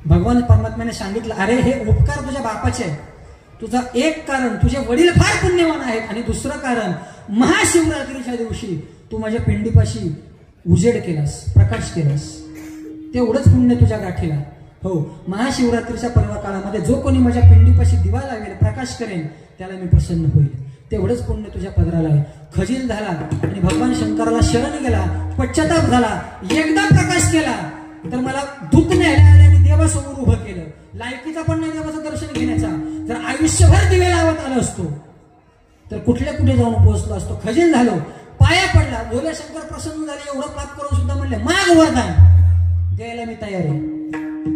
भगवान परमात्म्याने सांगितलं, अरे हे उपकार तुझ्या बापाचे आहे. तुझा एक कारण, तुझे वडील फार पुण्यवान आहेत, आणि दुसरं कारण, महाशिवरात्रीच्या दिवशी तू माझ्या पिंडीपाशी उजेड केलास, प्रकाश केलास, तेवढंच पुण्य तुझ्या गाठीला. हो, महाशिवरात्रीच्या पर्व काळामध्ये जो कोणी माझ्या पिंडीपाशी दिवा लावेल, प्रकाश करेल, त्याला मी प्रसन्न होईल. तेवढंच पुण्य तुझ्या पदराला आहे. खजील झाला आणि भगवान शंकराला शरण गेला, पश्चाताप झाला, एकदा प्रकाश केला तर मला दुःख न्यायला आले आणि देवासमोर उभं केलं. लायकीचा पण नाही देवाचं दर्शन घेण्याचा. जर आयुष्यभर दिवे लावत आलो असतो तर कुठे जाऊन पोहोचलो असतो. खजील झालो, पाया पडला. भोले शंकर प्रसन्न झाले. एवढं पाप करून सुद्धा म्हणले, माग वरदान द्यायला मी तयार आहे.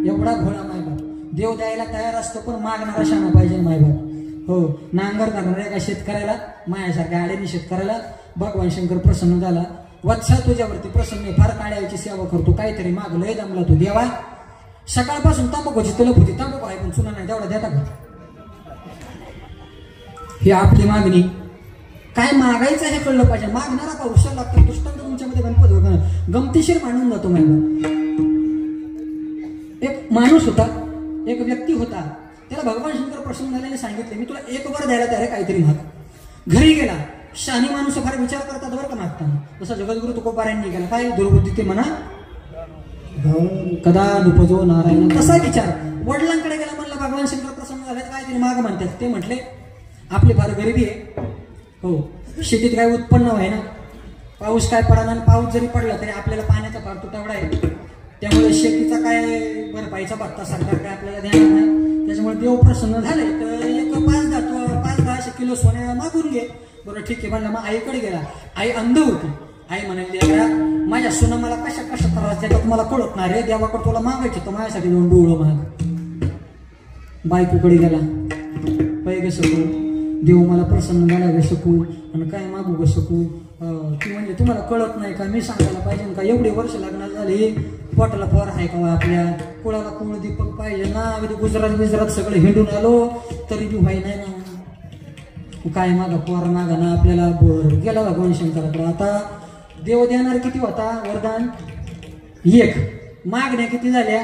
एवढा भोळा मायबाप. देव द्यायला तयार असतो, पण मागणारा शाणा पाहिजे मायबाप. हो, नांगर धरणाऱ्या एका शेतकऱ्याला, मायासारख्या आडेनी शेतकऱ्याला भगवान शंकर प्रसन्न झाला. वत्सा तुझ्यावरती प्रसन्न आहे, फार काळ्याची सेवा करतो, काहीतरी माग लय दमला तो देवा. सकाळपासून तांबाखूची तलप होती, तांबाखू आहे पण चुना नाही, तेवढा देता का. ही आपली मागणी. काय मागायचं हे कळलं पाहिजे. मागणारा का हुशार लागतो. दृष्टांत तुमच्यामध्ये गणपती होता, गमतीशीर मानून जातो माहिती. एक माणूस होता, एक व्यक्ती होता, त्याला भगवान शंकर प्रसन्न झाल्याने सांगितले, मी तुला 1 वर द्यायला तयार आहे, काहीतरी माग. घरी गेला. शहाणी माणूस फार विचार करतात बरं का मागताना. जसं जगद्गुरु तुकोबारायांनी केला, काय दुर्बुद्धी ते म्हणा कदा नुपजो नारायण, तसा विचार. वडिलांकडे गेला, म्हणलं भगवान शंकर प्रसन्न झाले, काहीतरी माग म्हणतात. ते म्हटले, आपली फार गरिबी आहे. हो, शेतीत काय उत्पन्न व्हाय ना, पाऊस काय पडा, पाऊस जरी पडला तरी आपल्याला पाण्याचा फार तुटवडा आहे. त्यामुळे शेतीचा काय भरपाईचा पत्ता सरकार काय आपल्याला देणार नाही. त्याच्यामुळे देव प्रसन्न झाले तर एक 5-10 किलो सोन्या मागून घे. बरं ठीक आहे म्हणलं. मग आईकडे गेला. आई अंध होती. आई म्हणाली देवा माझ्या सुना मला कशा कशा त्रास देतात मला कळत नाही रे, देवाकडे तुला मागायचं तर माझ्यासाठी 2 डोळं माग. बायकोकडे गेला, पैग सकू देव मला प्रसन्न झाला ग शकू आणि काय मागू ग शकू. ती म्हणजे तुम्हाला कळत नाही का, मी सांगायला पाहिजे का, एवढे वर्ष लग्नाला झाले पोटाला पोर आहे का आपल्या, कुळाला कुळ दीपक पाहिजे ना, गुजरात सगळं हिंडून आलो तरी बी व्हाय नाही ना, काय मागा पोर मागा ना आपल्याला. गेला भगवान शंकराकडे. आता देव देणार किती होता वरदान? 1. मागण्या किती झाल्या?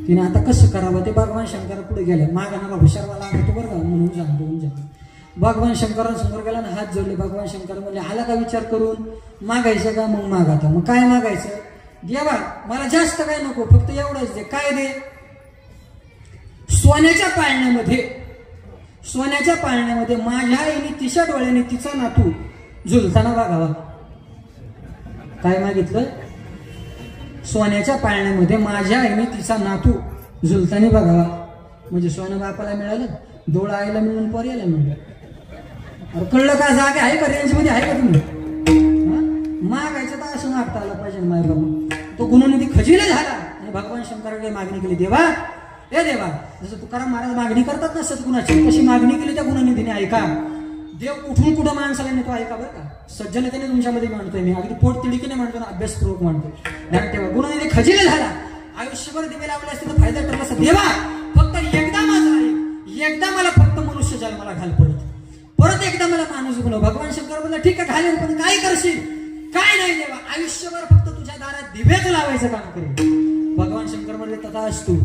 तिने आता कसं करावं ते भगवान शंकर पुढे गेले. मागणारा हुशारवाला तो बरं का म्हणून सांगतो. भगवान शंकरांसमोर गेला ना, हात जोडले. भगवान शंकर म्हणले आला का विचार करून, मागायचं का? मग मागाता. मग काय मागायचं? देवा मला जास्त काय नको, फक्त एवढंच दे. काय दे? सोन्याच्या पाळण्यामध्ये माझ्या आईने तिच्या डोळ्याने तिचा नातू झुलताना बघावा. काय मागितलं? सोन्याच्या पाळण्यामध्ये माझ्या आईने तिचा नातू झुलताना बघावा. म्हणजे सोनं बापाला मिळालं, डोळा आईला मिळून पर्यायला मिळालं. अरे कळलं का? जागे आहे का? रेंज मध्ये आहे का तुम्ही? मागायचं तर असं मागता आलं पाहिजे माय बाबा. तो गुणनिधी खजिले झाला आणि भगवान शंकराकडे मागणी केली. देवा जसं तुकाराम महाराज मागणी करतात ना सद्गुणाची, तशी मागणी केली त्या गुणनिधीने. ऐका, देव कुठून कुठं माणसाला नेतो ऐका बरं का. सज्जनतेने तुमच्यामध्ये मांडतोय मी, अगदी पोट तिडकीने मांडतो ना, अभ्यासपूर्वक मांडतो. तेव्हा गुणनिधी खजिले झाला. आयुष्यभर दिवे लावले असते तर फायदा ठरला असता. देवा फक्त एकदा माझा आहे, एकदा मला फक्त मनुष्य जन्माला घाल, परत एकदा मला माणूस बनव. भगवान शंकर बोलला ठीक आहे घालेल, पण काय करशील? काय नाही देवा, आयुष्यभर फक्त तुझ्या दारात दिवेच लावायचं काम करेल. भगवान शंकर म्हणले तथा असतो.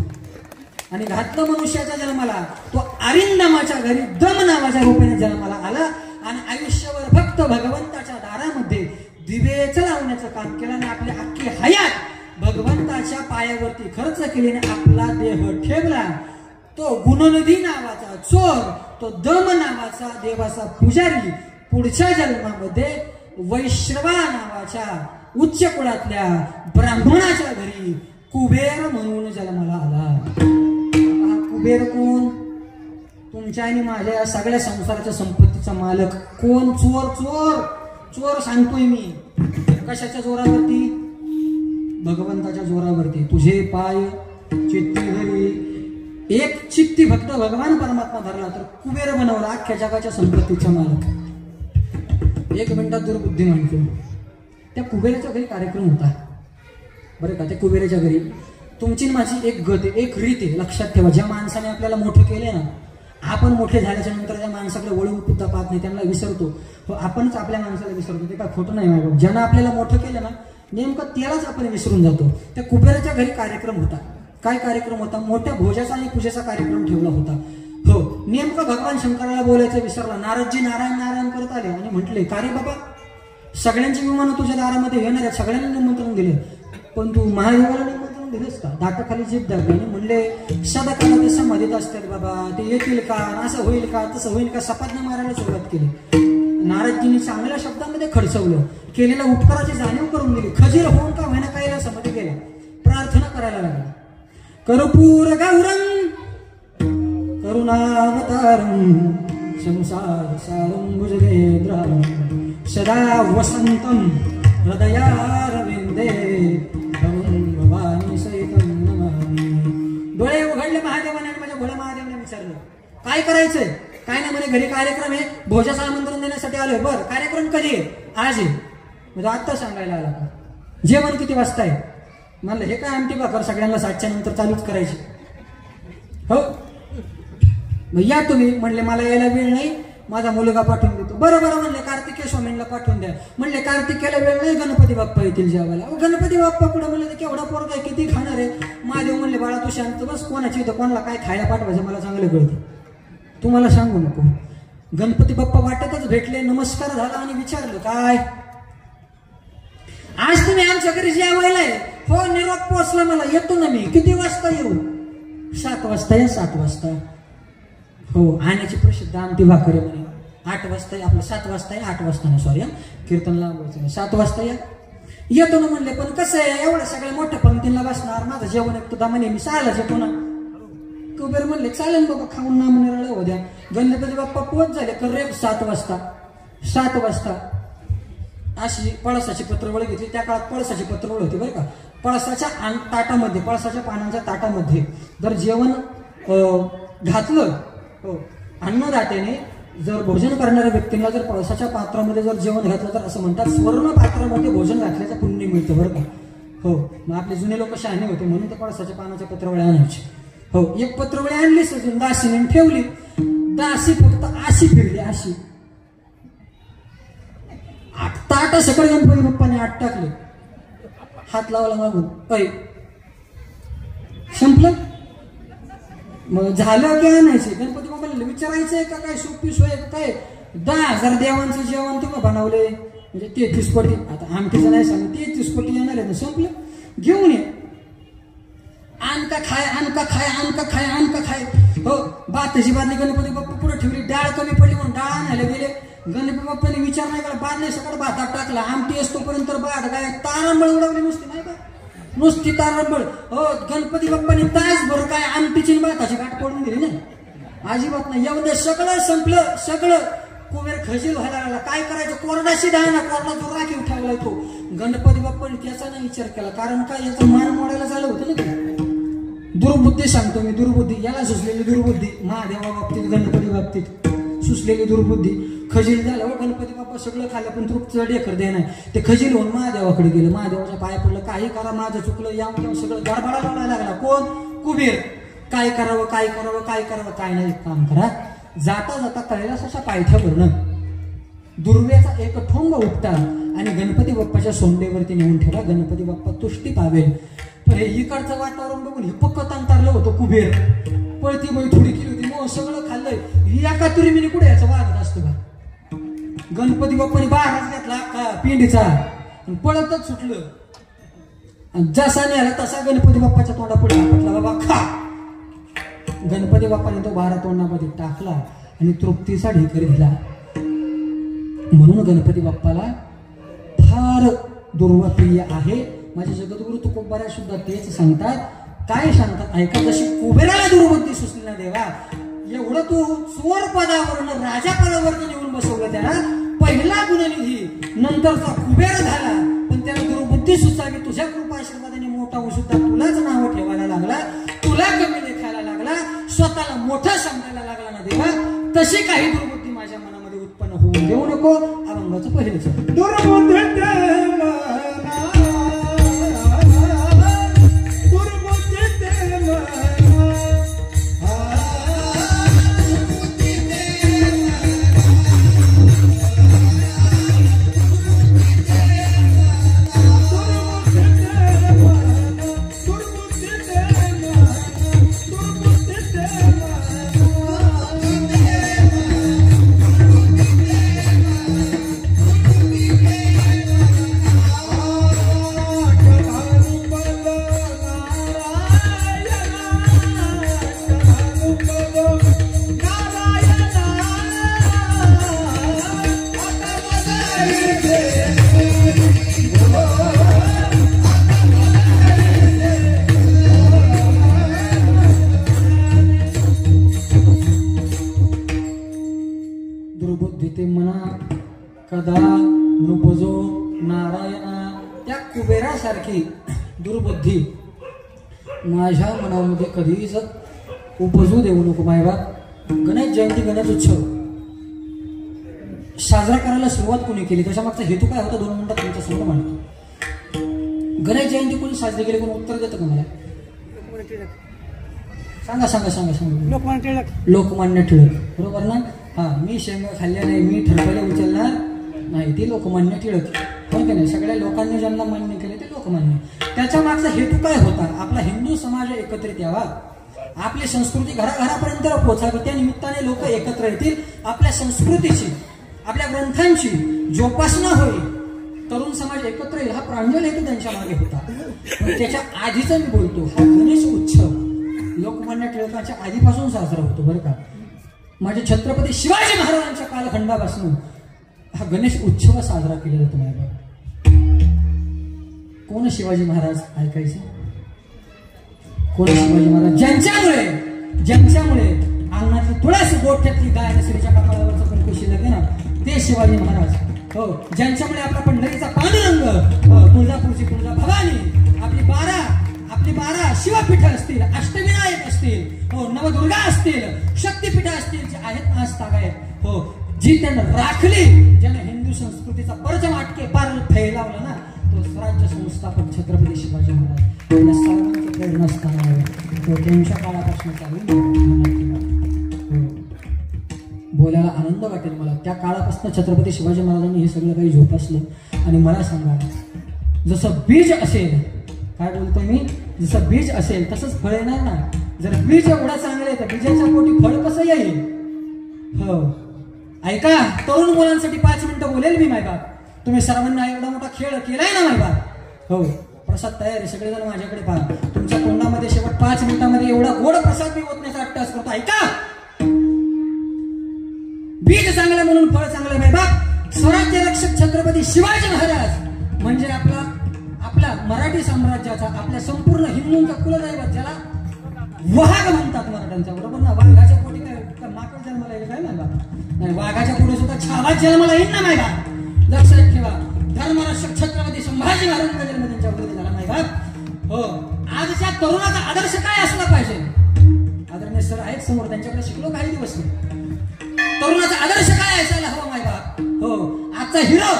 आणि घातलं मनुष्याच्या जन्माला. तो अरिंदमाच्या घरी दम नावाच्या रूपाने जन्माला आला आणि आयुष्यभर फक्त भगवंताच्या दारामध्ये दिवेच लावण्याचं काम केलं आणि आपली अख्खी हयात भगवंताच्या पायावरती खर्च केल्याने आपला देह ठेवला. तो गुणनिधी नावाचा चोर, तो दम नावाचा देवाचा पुजारी पुढच्या जन्मामध्ये वैश्रवा नावाच्या उच्च कुळातल्या ब्राह्मणाच्या घरी कुबेर म्हणून जन्माला आला. कुबेर कोण? तुमच्या आणि माझ्या या सगळ्या संसाराच्या संपत्तीचा मालक कोण? चोर सांगतोय मी. कशाच्या जोरावरती? भगवंताच्या जोरावरती. तुझे पाय चित्ती धरी, एक चित्ती फक्त भगवान परमात्मा धरला तर कुबेर बनवला अख्ख्या जगाच्या संपत्तीचा मालक. 1 मिनिटात दुर्बुद्धी म्हणतो. त्या कुबेराच्या घरी कार्यक्रम होता बरं का. त्या कुबेराच्या घरी तुमची माझी एक गत आहे, एक रीत आहे. लक्षात ठेवा, ज्या माणसाने आपल्याला मोठे केले ना, आपण मोठे झाल्याच्या नंतर त्या माणसाकडे वळून सुद्धा पाहत नाही, त्यांना विसरतो. आपणच आपल्या माणसाला विसरतो. ते काय खोटं नाही मागं. ज्यांना आपल्याला मोठं केलं ना, नेमकं त्यालाच आपण विसरून जातो. त्या कुबेराच्या घरी कार्यक्रम होता. काय कार्यक्रम होता? मोठ्या भोजाचा आणि पूजेचा कार्यक्रम ठेवला होता. हो, नेमकं भगवान शंकराला बोलायचं विसरला. नारदजी नारायण करत आले आणि म्हटले का रे बाबा, सगळ्यांची विमानं तुझ्या दारामध्ये येणार आहेत, सगळ्यांना निमंत्रण दिले, पण तू महादेवाला निमंत्रण दिलंस का? दाटाखाली जीभ दाबली आणि म्हणले सदा काला ते समाधीत असतात बाबा, ते येतील का? असं होईल का? तसं होईल का? सपाटणं मारायला सुरुवात केली. नारदजींनी चांगल्या शब्दांमध्ये खडचवलं, केलेल्या उपकाराची जाणीव करून दिली. खजीर होऊन का होईना कायला समाधी गेल्या, प्रार्थना करायला लागला. कर्पूर गौरम करुणावतारम संसार सारं भुजगेंद्रम सदा वसंतम हृदयारविंदे भवानी सहितं नमामि. डोळे उघडले महादेवाने आणि माझ्या भोळ्या महादेवाने विचारलं काय करायचंय? काय ना म्हणे घरी कार्यक्रम आहे, भोजाचं आमंत्रण देण्यासाठी आलोय. बरं, कार्यक्रम कधी आहे? आज आहे. म्हणजे आत्ता सांगायला आला का? जेवण किती वाजता आहे? म्हणलं हे काय आमटी भाकर सगळ्यांना 7च्या नंतर चालूच करायची. हो मग या तुम्ही. म्हणले मला यायला वेळ नाही, माझा मुलगा पाठवून देतो. बरोबर म्हणले कार्तिकेय स्वामींना पाठवून द्या. म्हणले कार्तिकेला वेळ नाही, गणपती बाप्पा येतील जेवायला. गणपती बाप्पा पुढे म्हणले केवढा पोरगा आहे, किती खाणार आहे? महादेव म्हणले बाळा तू शांत बस, कोणाची इथं कोणाला काय खायला पाठवायचं मला चांगलं कळतं, तुम्हाला सांगू नको. गणपती बाप्पा वाटेतच भेटले, नमस्कार झाला आणि विचारलं काय आज तुम्ही आमच्या घरी जेवायला आहे? हो निरोप पोचला मला, येतो ना मी. किती वाजता येऊ? 7 वाजता या. 7 वाजता हो, आण्याची प्रसिद्ध आमटी भाकर आहे म्हणे. 8 वाजता आपलं 7 वाजता या, 8 वाजता ना सॉरी, कीर्तन लावायचं नाही. 7 वाजता या. येतो ना म्हणले, पण कसं आहे एवढ्या सगळ्या मोठ्या पंक्तीला बसणार, माझं जेवण एक तर म्हणे मी 6लाच येतो ना. कुबेर म्हणले चालेल बाबा, खाऊन नाम निराळ हो द्या. गणपती बाप्पा पोच झाले कर रे 7 वाजता. 7 वाजता अशी पळसाची पत्रवळ घेतली. त्या काळात पळसाची पत्रवळ होती बरं का. पळसाच्या ताटामध्ये, पळसाच्या पानांच्या ताटामध्ये जर जेवण घातलं, अन्नदात्याने जर भोजन करणाऱ्या व्यक्तीला जर पळसाच्या पात्रामध्ये जर जेवण घातलं तर असं म्हणतात स्वर्ण पात्रामध्ये भोजन घातल्याचं पुण्य मिळतं बरं का. हो, मग आपले जुने लोक शहाणे होते म्हणून ते पळसाच्या पानाच्या पत्रवळ्या आणायचे. हो, एक पत्रवळी आणली सजून दासीने ठेवली. दासी फक्त अशी फिरली, अशी ताट सकाळी गणपती बाप्पाने आत टाकले, हात लावला मागून, ऐ संपलं. मग झालं की आणायचे गणपती बाप्पाला विचारायचंय का काय सोपी सोय काय. 10,000 देवांचं जेवण तुम्ही बनवले म्हणजे 33 कोटी. आता आमटीचं नाही सांग, 33 कोटी येणार आहे. संपलं, घेऊन ये. आण का खाय, आण का खाय, आण का खाय, आण का खाय. हो, भाताची बादली गणपती बाप्पा पुढे ठेवली. डाळ कमी पडली म्हणून डाळ आणायला गेले. गणपती बाप्पाने विचार नाही केला, बादली सकाळ भातात टाकला. आमटी असतोपर्यंत भात काय तारांबळ उडवली नुसती, नाही का नुसती तारांबळ. हो, गणपती बाप्पाने तासभर काय आमटीची भाताची गाठ पडून दिली नाही, अजिबात नाही. एवढं सगळं संपलं, सगळं कुबेर खजील व्हायला लागला. काय करायचं, कोरडाशी ना, कोरडा जो राखीव ठेवलाय तो. गणपती बाप्पाने त्याचा नाही विचार केला, कारण काय याचा मान मोडायला झालं होतं ना ते. दुर्बुद्धी सांगतो मी, दुर्बुद्धी, याला सुचलेली दुर्बुद्धी. महादेवा बाबतीत, गणपती बाबतीत सुचलेली दुर्बुद्धी. खजील झालं हो, गणपती बाप्पा सगळं खाल्लं पण तृप्त ढेकर दे नाही. ते खजील होऊन महादेवाकडे गेलं. महादेवाच्या पाया पडलं, काही करा माझं चुकलं, या सगळं गडबडा लावायला लागला. कोण, कुबेर. काय करावं, काय करावं, काय करावं, काय नाही, काम करा. जाता जाता कैलासाच्या पायथ्यावरनं दुर्वेचा एक ठोंग उपटा आणि गणपती बाप्पाच्या सोंडेवरती नेऊन ठेवला. गणपती बाप्पा तुष्टी पावेल. पण हे इकडचं वातावरण बघून हे पक्क तांतारलं होतं कुबेर. पळती बळी थोडी केली होती, मग सगळं खाल्लंय. ही एका तुरीमीने कुठे याचं वागत असतं का. गणपती बाप्पाने बाहेरच घेतला पिंडीचा, पळतच सुटलं. जसा नेला तसा गणपती बाप्पाच्या तोंडा पुढे आपटला. बाबा खा. गणपती बाप्पाने तो बारा तोंडामध्ये टाकला आणि तृप्तीचा ढेकर दिला. म्हणून गणपती बाप्पाला फार दुर्वाप्रिय आहे. माझे जगद्गुरु तुकोबाऱ्या सुद्धा तेच सांगतात. काय सांगतात ऐका, जशी कुबेराला दुर्बुद्धी सुचली ना देवा, एवढं तू चोर पदावरून राजा पदावरती नेऊन बसवलं. त्याला पहिला गुणनिधी नंतरचा कुबेर झाला, पण त्याला दुर्बुद्धी सुचावी. तुझ्या कृपाशीर्वादाने मोठा होऊ सुद्धा तुलाच नाव ठेवायला लागला, तुला कमी लेखायला लागला, स्वतःला मोठा समजायला लागला ना देवा. तशी काही दुर्बुद्धी माझ्या मनामध्ये उत्पन्न होऊ देऊ नको. अभंगाचं पहिलेच दुर्बुद्धी ते म्हणा कदा नुपजो नारायणा. त्या कुबेरासारखी दुर्बुद्धी माझ्या मनामध्ये कधीच उपजू देऊ नको मायबाप. गणेश जयंती, गणेश उत्सव साजरा करायला सुरुवात कोणी केली, त्याच्या मागचा हेतू काय होता 2 मिनिटात तुमच्या समोर मांडतो. गणेश जयंती कोणी साजरी केली, कोणी उत्तर देतं का मला? सांगा सांगा सांगा सांगा. लोकमान्य टिळक. लोकमान्य टिळक, बरोबर ना. हा, मी शेंगा खाल्ल्या नाही, मी ठरवले उचलणार नाही, ती लोकमान्य टिळक. हो की नाही. सगळ्या लोकांनी ज्यांना मान्य केले ते लोकमान्य. त्याच्या मागचा हेतू काय होता? आपला हिंदू समाज एकत्रित यावा, आपली संस्कृती घराघरापर्यंत पोहोचावी. त्या निमित्ताने लोक एकत्र येतील, आपल्या संस्कृतीची, आपल्या ग्रंथांची जोपासना होईल, तरुण समाज एकत्र येईल. हा प्रांजल हेतू त्यांच्या मागे होता. त्याच्या आधीचा मी बोलतो, हा गणेश उत्सव लोकमान्य टिळकांच्या आधीपासून साजरा होतो बरं का. माझे छत्रपती शिवाजी महाराजांच्या कालखंडापासून हा गणेश उत्सव साजरा केला जातो. माझ्या कोण शिवाजी महाराज ऐकायचे? कोण शिवाजी महाराज? ज्यांच्यामुळे अंगणातली तुळस गोठ्यातली गाय श्रीच्या कपाळावरचं कुंकू शिल्लक आहे ना, ते शिवाजी महाराज. हो, ज्यांच्यामुळे आपला पंढरीचा पांडुरंग, तुळजापूरची तुळजा भवानी, आपली बारा शिवपीठ असतील, अष्टविनायक असतील, हो, नवदुर्गा असतील, शक्तीपीठ असतील, जे आहेत आज तागायत, हो, जी त्यानं राखली, ज्यानं हिंदू संस्कृतीचा परचम पार फैलावला ना, तो स्वराज्य संस्थापक छत्रपती शिवाजी महाराज या सर्वांचं प्रेरणास्थान आहे. तो त्यांच्या काळापासून चालू बोलायला आनंद वाटेल मला. त्या काळापासून छत्रपती शिवाजी महाराजांनी हे सगळं काही झोपासलं. आणि मला सांगा, जसं बीज असेल, काय बोलतो मी, जसं बीज असेल तसंच फळ येणार ना. जर बीज एवढा चांगलं आहे तर बीजाच्या पोटी फळ कसं येईल. हो, ऐका, तरुण मुलांसाठी 5 मिनिटं बोलेल मी मायबाप. तुम्ही सर्वांना एवढा मोठा खेळ केलाय ना मायबाप. हो, प्रसाद तयार आहे, सगळेजण माझ्याकडे पहा. तुमच्या तोंडामध्ये शेवट 5 मिनिटांमध्ये एवढा गोड प्रसाद मी ओतण्याचा अट्टास करतो. ऐका, बीज चांगलं म्हणून फळ चांगलं मायबाप. स्वराज्य रक्षक छत्रपती शिवाजी महाराज म्हणजे आपला मराठी साम्राज्याचा, आपल्या संपूर्ण हिंदूंचा कुलदैवत, ज्याला वाघ म्हणतात मराठ्यांच्या, बरोबर ना. वाघाच्या पोटी काय माकड जन्माला येईल काय मायबाप. नाही, वाघाच्या पुढे सुद्धा छावाच जन्माला येईल ना मायबाप. लक्षात ठेवा, धर्मरक्षक छत्रपती संभाजी महाराजांचा जन्म त्यांच्या पुढे झाला मायबाप. हो, आजच्या तरुणाचा आदर्श काय असला पाहिजे. आदरणीय सर आहेत समोर, त्यांच्याकडे शिकलो काही दिवस मी. तरुणाचा आदर्श काय असायला हवा मायबाप. हो, आजचा हिरो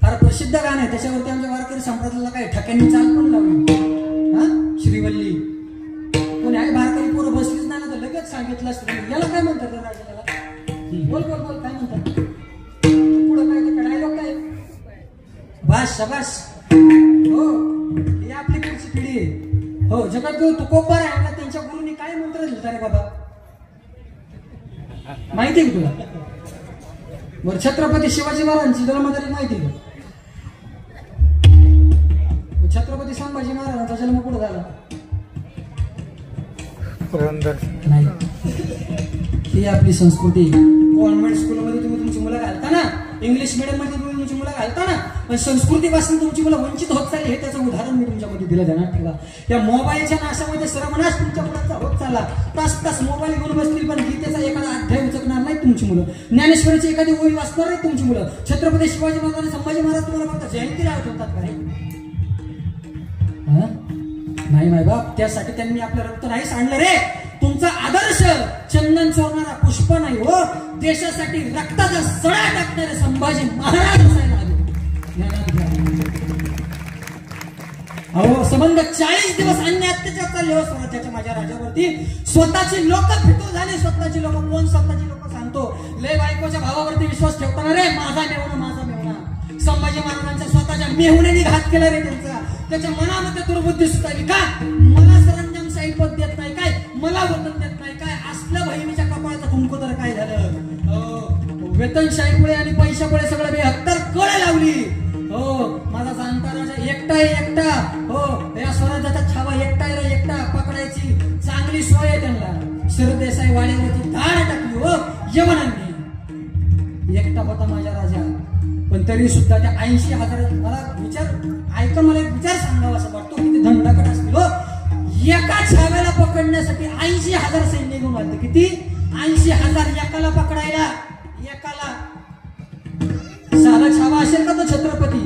फार प्रसिद्ध गाणं आहे, त्याच्यावरती आमच्या वारकरी संप्रदायाला काय ठक्यांनी चाल पण लावली. श्रीवल्ली कोणी आहे, वारकरी पोरं बसलीच नाही ना तर लगेच सांगितलं असतं याला काय म्हणतात राजाला. बोल बोल बोल, काय म्हणतात पुढं, काय ते डायलॉग काय. बास शबास. हो, ही आपली पुढची पिढी आहे. हो, जगद्गुरु तुकोबार आहे, त्यांच्या गुरुनी काय मंत्र दिलता रे बाबा, माहिती आहे तुला. बरं, छत्रपती शिवाजी महाराजांची जन्मतारीख माहिती आहे. छत्रपती संभाजी महाराजांचा जन्म कुठं झाला नाही. ही आपली संस्कृती. कॉन्व्हेंट स्कूलमध्ये तुम्ही तुमची मुलं घालता ना, इंग्लिश मीडियम मध्ये तुम्ही तुमची मुलं घालता ना, पण संस्कृतीपासून तुमची मुलं वंचित होत चालली, हे त्याचं उदाहरण मी तुमच्यामध्ये दिलं जाणार. ठेवा, या मोबाईलच्या नाशामध्ये सर्वनाश तुमच्या मुलांचा होत चालला. तास तास मोबाईल घेऊन बसतील, पण गीतेचा एखादा अध्याय उचकणार नाही तुमची मुलं, ज्ञानेश्वरीची एखादी ओळी वाचणार नाही तुमची मुलं. छत्रपती शिवाजी महाराज आणि संभाजी महाराज तुम्हाला फक्त जयंती आठवतात का रे. नाही मायबाप, त्यासाठी त्यांनी आपलं रक्त नाही सांडलं रे. तुमचा आदर्श चंदन चोरणारा पुष्प नाही हो, देशासाठी रक्ताचा सडा टाकणारे संभाजी महाराज असायला हवे. अहो, संबंध 40 दिवस अन्य अत्याचार चालले हो स्वराज्याच्या माझ्या राजावरती. स्वतःची लोक फितूर झाले. स्वतःची लोक कोण, स्वतःची लोक सांगतो लय बायकोच्या भावावरती विश्वास ठेवताना रे. माझा मेहुणा. संभाजी महाराजांच्या स्वतःच्या मेहुण्याने घात केला रे त्यांचा. त्याच्या मनामध्ये दुर्बुद्धी सुटावी का. मला सरंजाम साहित्य देत नाही काय, मला वतन देत नाही काय, असल्या बहिणीच्या कपाळाचं कुंकू तर काय झालं. वेतनशाहीमुळे आणि पैशामुळे सगळं बेहत्तर कळ लावली. हो, माझा जाणता राजा एकटा. हो, या स्वराज्याचा छावा एकटा पकडायची चांगली सोय आहे त्यांना. सरदेसाई वाड्यावरती धाड टाकली हो यवनांनी. एकटा होता माझा राजा, पण तरी सुद्धा त्या 80,000, मला एक विचार सांगावा असं वाटतो, किती धंडाकट असतील हो. एका छाव्याला पकडण्यासाठी 80,000 सैन्य घेऊन आले. किती? 80,000 एकाला पकडायला. एकाला साधा छावा असेल का तो छत्रपती.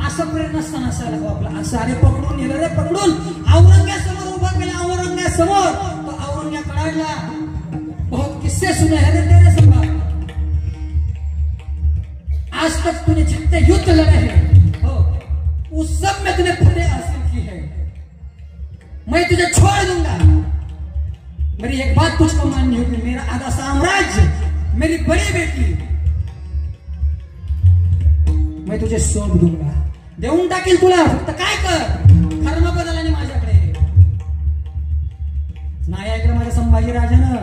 असं प्रेरणास्थान असायला हवं आपला. असं अरे पकडून नेलं रे, पकडून औरंग्यासमोर उभा केला. औरंग्यासमोर तो औरंग्या कडाडला. बहुत किस्से सुनहरे तेरे सबा. आज तक तूने जितने युद्ध लड़े हैं, हो, उस सब में तूने फतेह हासिल की है. मैं तुझे छोड़ दूंगा. मेरी एक बात तुझको माननी होगी, मेरा आधा साम्राज्य, मेरी बड़ी बेटी, मैं तुझे सौंप दूंगा. देऊन टाकील तुला, फक्त काय कर, कर्म बदलाने माझ्याकडे. नाही ऐकलं माझ्या संभाजी राजानं.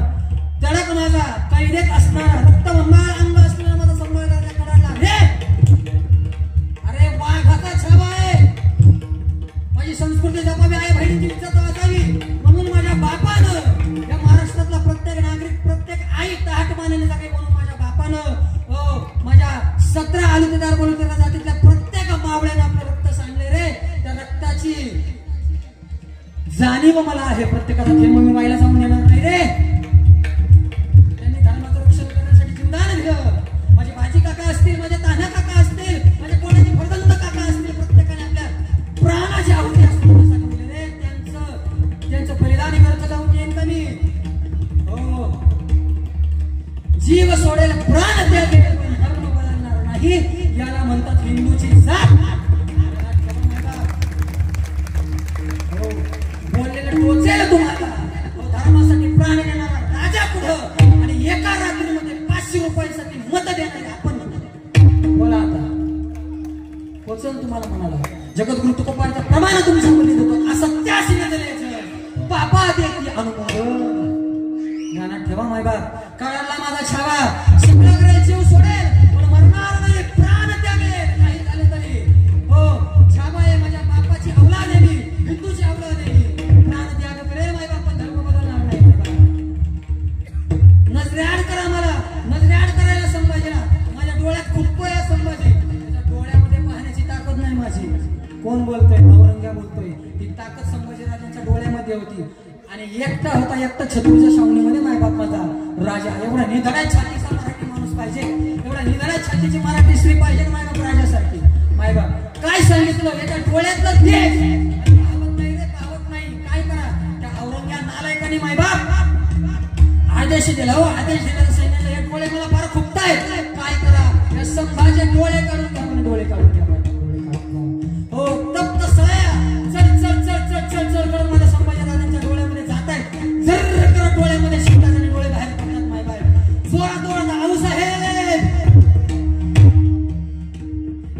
तडक माझा कैदेत असणारा रक्तबंबाळ अंग असणारा माझा संभाजी राजा कडाडला रे. अरे वाघाचा छावा आहे. माझी संस्कृती जपावी, आई बहिणीची इज्जत वाचावी म्हणून माझ्या बापानं, या महाराष्ट्रातला प्रत्येक नागरिक, प्रत्येक आई तहाट मानेने जागे म्हणून माझ्या बापानं, माझ्या 17 आलुतेदार बलुतेदार जातीतल्या प्रत्येक मावळ्यानं आपलं रक्त सांडले रे. त्या रक्ताची जाणीव मला आहे. प्रत्येकाचा थेंब मी वाईला जाऊन येणार नाही रे. त्यांनी धर्माचं रक्षण करण्यासाठी जीवदान दिलं. जीव सोडेल प्राण त्यागेल पण धर्म बदलणार नाही, याला म्हणतात हिंदूची जात. बोललेलं टोचेल तुम्हाला. धर्मासाठी प्राण देणारा राजा पुढं आणि एका रात्रीमध्ये 500 रुपयांसाठी मत देणारे आपण. बोला आता पोचेल तुम्हाला म्हणाला. जगद्गुरु तुकोबांच्या प्रमाणे तुमच्या मुली देतो असं त्याशी नजरेचं बाबा देती अनुभव. ध्यानात ठेवा मायबाप. कळाला माझा छावा सगळं जीव सोडेल पण मरणार नाही, प्राण त्यागेल काही झाले तरी. हो छावा आहे माझ्या बापाची औलाद आहे, हिंदूची औलाद आहे, प्राण त्याग करेल मायबाप पण धर्म बदलणार नाही. नजरे आड करा मला, नजरे आड करायला संभाजीला. माझ्या डोळ्यात खुपतोय संभाजी, त्याच्या डोळ्यामध्ये पाहण्याची ताकद नाही माझी. कोण बोलतोय? औरंग्या बोलतोय. ती ताकद संभाजीराजांच्या डोळ्यामध्ये होती आणि एकटा होता, एकटा छत्रपतीच्या छावणीमध्ये मायबाप माझा राजा. एवढा निधड्या छातीचा मराठी माणूस पाहिजे, एवढा निधड्या छातीची मराठी स्त्री पाहिजे मायबाप राजासारखी. मायबाप काय सांगितलं? याच्या डोळ्यातलं तेज पावत नाही रे, पावत नाही. काय करा? त्या औरंग्या नालायकाने मायबाप आदेश दिला. हो आदेश दिला सैन्याला, हे डोळे मला फार खुपतायत. काय करा? या संभाजी डोळे काढून घ्या, डोळे काढून घ्या. हो तप्त सळया चल चल चल चल चल चल कर माझ्या संभाजीराजांच्या डोळ्यामध्ये जात आहेत. जर कर डोळ्यामध्ये शिकतात आणि डोळे बाहेर पडतात मायबाप. जोरात जोरात आऊसाहेब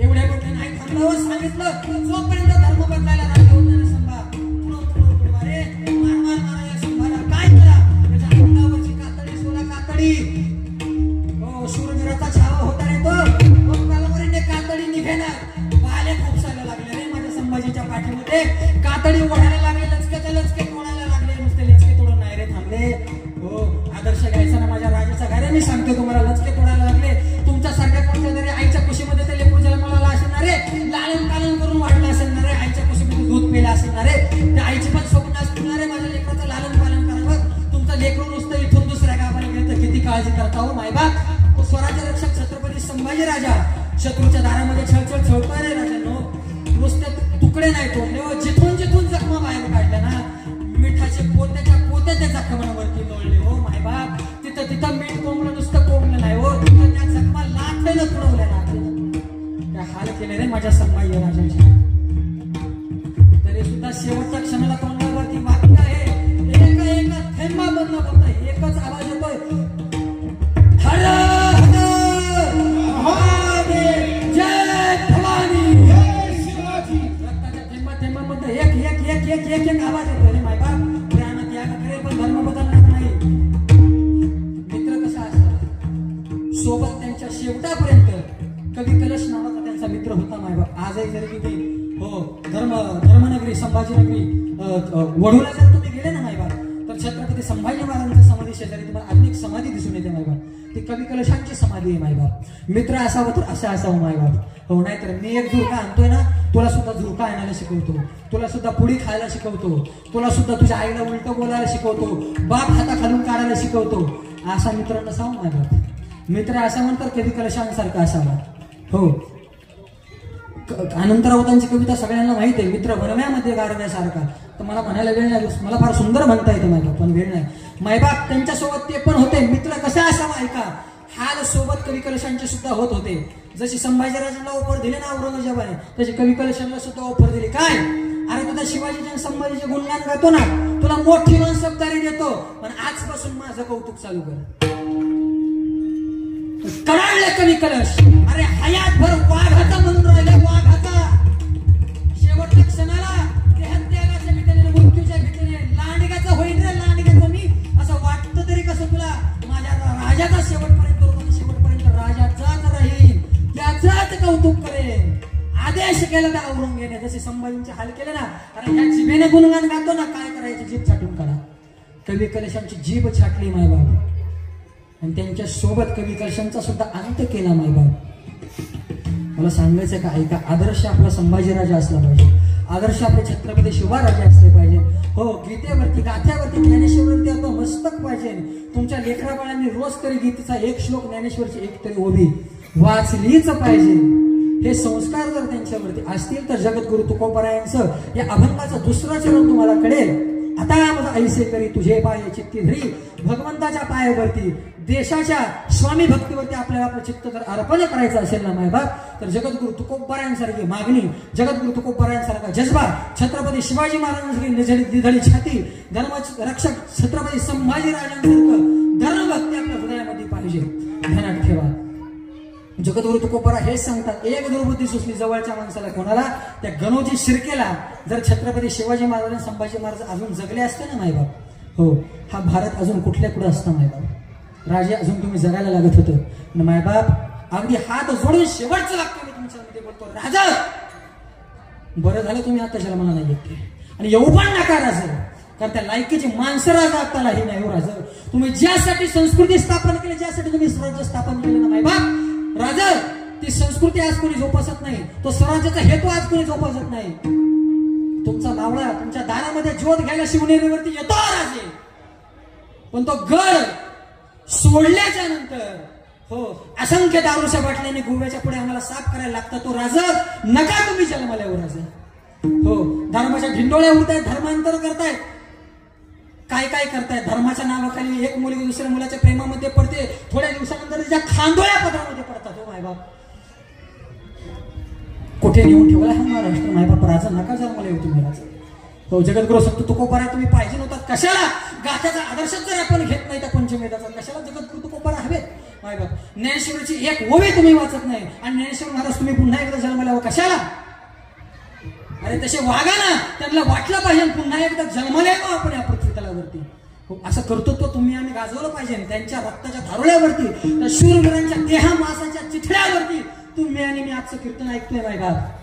एवढ्या गोष्टी नाही थांबल्यावर सांगितलं जोपर्यंत धर्म बदलायला राजा होत नाही संभा. अरे मार मार मारा या संभाला. काय करा? त्याच्या अंगावरची कातडी सोला कातडी. हो शूरवीराचा छावा होता रे तो. कालवरीने कातडी निघेना. बाले खोपसायला लागले रे माझ्या संभाजीच्या पाठीमध्ये. कातडी ओढायला लागले, लचक्याच्या लचके तोडायला लागले. नुसते लचके तोडून नाही रे थांबले. हो आदर्श घ्यायचा ना माझ्या राजाचा. काय मी सांगतो तुम्हाला, लचके तोडायला लागले. तुमच्यासारख्या कोणत्या तरी आईच्या कुशीमध्ये ते लेकरू जन्माला असणार रे, लालन पालन करून वाढलं असणार रे, आईच्या कुशीमध्ये दूध पिलं असणार रे. त्या आईची पण स्वप्न असणार रे माझ्या लेकराचं लालन पालन करावं. तुमचं लेकरू नुसतं इथून दुसऱ्या गावाला गेलं किती काळजी करता हो मायबाप. तो स्वराज्य रक्षक छत्रपती संभाजी राजा शत्रूच्या दारामध्ये छळछळ छळतोय रे राजांनो. नुसते तुकडे नाही तोडले, जिथून जिथून जखमा बाहेर काढल्या ना, मिठाचे पोत्याच्या पोत्या त्या जखमांवरती लोळले हो मायबाप. तिथं तिथं मीठ कोंबलं, नुसतं कोंबलं नाही हो, तिथं त्या जखमा लाथेनं तुडवल्या लागल्या. त्या हाल केले रे माझ्या संभाजी राजांच्या. तरी सुद्धा शेवटच्या क्षणाला तोंडावरती वाक्य आहे, एका एका थेंबामधनं फक्त एकच आवाज येतोय, हर हर महादेव जय भवानी. रक्ताच्या थेंबा थेंबामधनं एक एक एक एक एक एक आवाज येतोय रे मायबाप. प्राण त्याग करेल पण धर्म बदलणार नाही. मित्र कसा असतात सोबत त्यांच्या शेवटापर्यंत. कवी कलश नावाचा त्यांचा मित्र होता मायबाप. आजही जरी तुम्ही हो धर्मनगरी संभाजीनगरी वडूला जर तुम्ही गेले ना मायबाप, तर छत्रपती संभाजी महाराजांच्या समाधी शेजारी तुम्हाला अजून एक समाधी दिसून येते मायबाप. ती कवी कलशांची समाधी आहे मायबाप. मित्र असावं तर असं असावं मायबाप. हो नाही तर मी एक झुरका आणतोय ना, तुला सुद्धा झुरका आणायला शिकवतो, तुला सुद्धा पुडी खायला शिकवतो, तुला सुद्धा तुझ्या आईला उलट बोलायला शिकवतो, बाप हाताखालून काढायला शिकवतो. असा मित्र नसावा मायबाप. मित्र असा म्हणतात कवी कलशांसारखा असावा. हो अनंत राऊतांची कविता सगळ्यांना माहिती आहे, मित्र बनव्यामध्ये गारव्यासारखा. तर मला म्हणायला वेळ नाही, मला फार सुंदर म्हणता येते मायबाप, पण वेळ नाही मायबाप. त्यांच्यासोबत ते पण होते. मित्र कसा असावा ऐका. हाल सोबत कवी कलशांचे सुद्धा होत होते. जशी संभाजीराजांना ऑफर दिले ना औरंगजेबाने, तशी कवी कलशांना सुद्धा ऑफर दिली. काय? अरे तुझ्या शिवाजीच्या संभाजीचे गुणगान गातो ना, तुला मोठी मनसबदारी देतो, पण आजपासून माझं कौतुक चालू कर. कडाळले कवी कलश. अरे हयातभर वाघाचा म्हणून राहिले, वाघाचा. शेवटच्या क्षणाला देहत्यागाच्या भीतीने, मृत्यूच्या भीतीने लांडग्याचा होईल रे, लांडग्याचं मी. असं वाटतं तरी कसं तुला माझ्या राजाचा शेवटपर्यंत करू, शेवटपर्यंत राजाचाच राहील, त्याचाच कौतुक करेन. आदेश केला त्या औरंगजेबाने, जसे संभाजींचे हाल केले ना. अरे ह्या जिभेने गुणगान गातो ना, काय करायचं जीभ छाटून काढा. कवी कलशांची जीभ छाटली मायबाप, आणि त्यांच्या सोबत कवी कलशांचा सुद्धा अंत केला मायबाप. मला सांगायचं का ऐका. आदर्श आपला संभाजीराजा असला पाहिजे, आदर्श आपले छत्रपती शिवराजे असले पाहिजे. हो गीतेवरती गाथ्यावरती ज्ञानेश्वरवरती आपलं मस्तक पाहिजे. तुमच्या लेकराबाळांनी रोज तरी गीतेचा एक श्लोक, ज्ञानेश्वरची एक तरी ओवी वाचलीच पाहिजे. हे संस्कार जर त्यांच्यावरती असतील तर जगद्गुरु तुकोबारायांचं या अभंगाचं दुसरं चरण तुम्हाला कळेल. आता माझं ऐसे करी तुझे पाय चित्ती धरी. भगवंताच्या पायावरती देशाच्या स्वामी भक्तीवरती आपल्याला आपलं चित्त जर अर्पण करायचं असेल ना मायबाप, तर जगद्गुरु तुकोबारायांसारखी मागणी, जगद्गुरु तुकोबारायांसारखा जज्बा, छत्रपती शिवाजी महाराजांसारखी निधडी छाती, धर्माचे रक्षक छत्रपती संभाजीराजांसारखं धर्मभक्ती आपल्या हृदयामध्ये पाहिजे. ध्यानात ठेवा. जगद्गुरु तुकोबारा हेच सांगतात, एक दुर्बुद्धी सुचली जवळच्या माणसाला कोणाला, त्या गणोजी शिर्केला जर छत्रपती शिवाजी महाराज आणि संभाजी महाराज अजून जगले असते ना मायबाप, हो हा भारत अजून कुठल्या कुठे असता मायबाप, राजे अजून तुम्ही जगायला लागत होतं. मायबाप अगदी हात जोडून शेवटचं वाक्य मी तुमच्यामध्ये बोलतो, राजा बरं झालं तुम्ही आता जन्माला नाही येते आणि येऊ पण नका राजा, कारण त्या लायकीची माणसं राजा आतालाही नाही. हो राजा, तुम्ही ज्यासाठी संस्कृती स्थापन केली, ज्यासाठी तुम्ही स्वराज्य स्थापन केलं ना मायबाप राजा, ती संस्कृती आज कोणी जोपासत नाही, तो स्वराज्याचा हेतू आज कोणी जोपासत नाही. तुमचा मावळा तुमच्या दारामध्ये ज्योत घ्यायला शिवनेरीवरती येतो राजे, पण तो गड सोडल्याच्या नंतर हो असंख्य दारूच्या बाटल्याने गोव्याच्या पुढे आम्हाला साफ करायला लागतं. तो राजा नका तुम्ही जन्माला येऊ राजा. हो धर्माच्या ढिंडोळ्या उडतायत, धर्मांतर करतायत, काय काय करतायत. धर्माच्या नावाखाली एक मुलगी दुसऱ्या मुलाच्या प्रेमामध्ये पडते, थोड्या दिवसानंतर तिच्या खांदोळ्या पदरामध्ये पडतात. हो मायबाप कुठे नेऊन ठेवला हा महाराष्ट्र मायबाप. राजा नका जन्माला येऊ तुम्ही राजा. हो जगद्गुरु संत तुकोबारा तुम्ही पाहिजे नव्हतात, कशाला गाथ्याचा आदर्श जर आपण घेत नाही त्या पंचमेधाचा, कशाला जगद्गुरु तुकोबारा हवेत मायबाप. ज्ञानेश्वरीची एक ओवी तुम्ही वाचत नाही आणि ज्ञानेश्वर महाराज तुम्ही पुन्हा एकदा जन्माला यावं कशाला. अरे तसे वागा ना, त्यांना वाटलं पाहिजे पुन्हा एकदा जन्माला यावं आपण या पृथ्वी तलावरती. असं कर्तृत्व तुम्ही आम्ही गाजवलं पाहिजे. त्यांच्या रक्ताच्या धारोळ्यावरती, त्या शूरवीरांच्या देहा मासाच्या चिठड्यावरती तुम्ही आणि मी आजचं कीर्तन ऐकतोय मायबाप.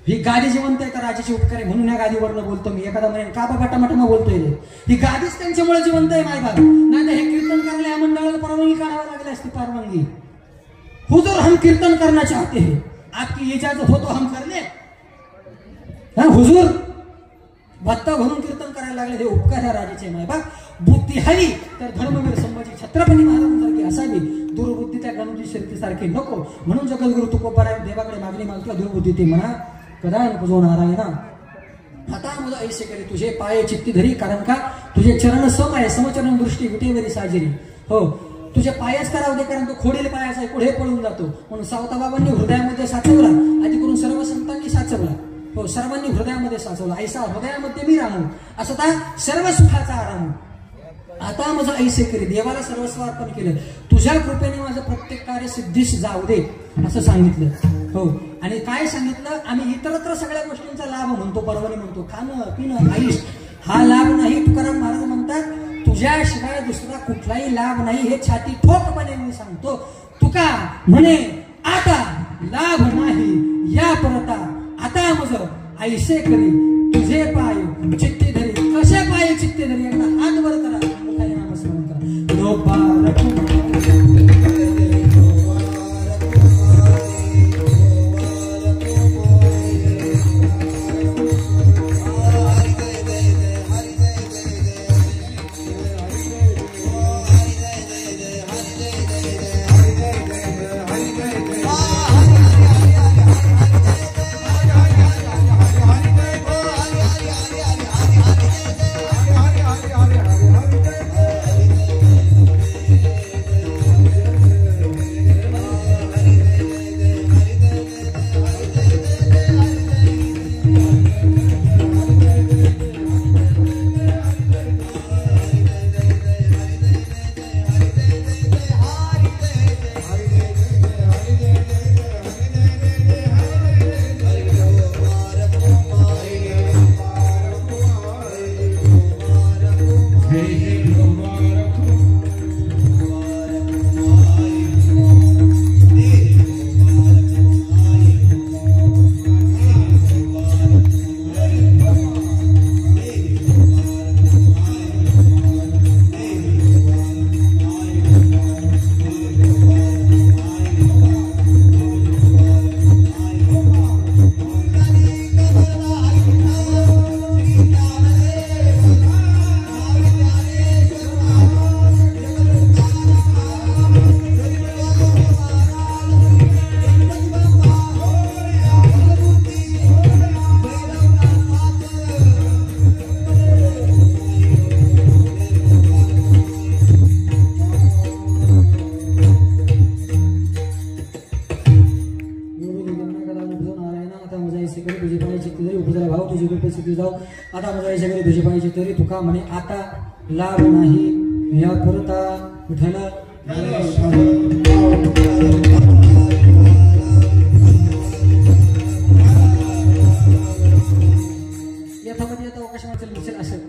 ही गादी जिवंत आहे का राजाचे उपकार आहे म्हणून या गादीवरनं बोलतो मी. एखादा म्हणे का बाबा टमाटमा बोलतोय, ही गादीच त्यांच्यामुळे जिवंत आहे मायबाप. नाही तर हे कीर्तन करायला या मंडळाला परवानगी काढावी लागली असती. परवानगी हुजूर हम कीर्तन करना चाहते हैं, आपकी इजाजत हो तो हम कर ले. हुजूर भत्ता भरून कीर्तन करायला लागले, हे उपकार ह्या राजाचे मायबाप. बुद्धी हवी तर धर्मवीर संभाजी छत्रपती महाराजांसारखी असावी, दुर्बुद्धी त्या गणोजी शिर्केसारखी नको. म्हणून जगद्गुरु तुकोबारा देवाकडे मागणी मागतो, दुर्बुद्धी ती म्हणा कदा नको नारायणा. आता मुलं ऐसे करी तुझे पाय चित्ती धरी, कारण का तुझे चरण सम आहे, समचरण दृष्टी विटेवरी साजरी. हो तुझे पायच करावं दे, कारण तो खोडील पायाचा आहे, पुढे पळून जातो. म्हणून सावताबाबांनी हृदयामध्ये साचवला, आधी करून सर्व संतांनी साचवला. हो सर्वांनी हृदयामध्ये साचवला, ऐसा हृदयामध्ये मी राहू असं त्या सर्व सुखाचा आराम. आता माझं ऐसे करी, देवाला सर्वस्व अर्पण केलं, तुझ्या कृपेने माझं प्रत्येक कार्य सिद्धीस जाऊ दे असं सांगितलं. हो आणि काय सांगितलं, आम्ही इतरत्र सगळ्या गोष्टींचा लाभ म्हणतो, परवाने म्हणतो, खाणं पिणं आयुष हा लाभ नाही. तुकाराम महाराज म्हणतात तुझ्याशिवाय दुसरा कुठलाही लाभ नाही, हे छाती ठोकपणे मी सांगतो. तुका म्हणे आता लाभ नाही या परता, आता मज ऐसे करी तुझे पाय चित्ते धरी. कसे पाय चित्ते धरी, एकदा हात वर करा, काही नामस्मरण करा. आता माझ्या घरी तुझी पाहिजे तरी तुका म्हणे आता लाभ नाही या पुरता विठ्ठल यथामती आता अवकाशामध्ये दिसेल असेल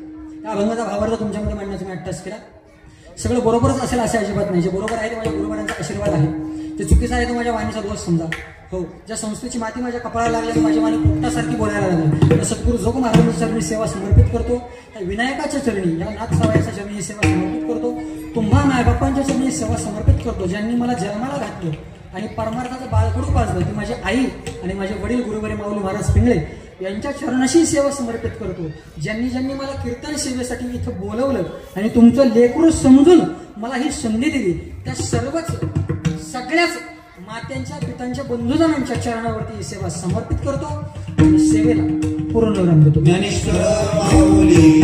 त्या अभंगाचा भावार्थ तुमच्यामध्ये मांडण्याचा मी अट्टास केला. सगळं बरोबरच असेल असे अजिबात नाही. जे बरोबर आहे ते माझ्या गुरुवारांचा आशीर्वाद आहे. ते चुकीचं आहे तो माझ्या वाणीचा दोष समजा. हो, ज्या संस्थेची माती माझ्या कपाळाला लागली माझ्या वाणी पोपटासारखी बोलायला लागली. सद्गुरू जोग महाराजांच्या चरणी सेवा समर्पित करतो. त्या विनायकाच्या चरणी या नाथ सावयाच्या चरणी ही सेवा समर्पित करतो. तुम्हा मायबापांच्या चरणी सेवा समर्पित करतो. ज्यांनी मला जन्माला घातलं आणि परमार्थाचं बाळकडू पाजलं ती माझी आई आणि माझे वडील गुरुवारी माऊली महाराज पिंगळे यांच्या चरणाशी सेवा समर्पित करतो. ज्यांनी मला कीर्तन सेवेसाठी इथं बोलवलं आणि तुमचं लेकरू समजून मला ही संधी दिली त्या सर्वच सगळ्याच मात्यांच्या पितांच्या बंधुजनांच्या चरणावरती ही सेवा समर्पित करतो आणि सेवेला पूर्ण रंग देतो. ज्ञानेश्वर माऊली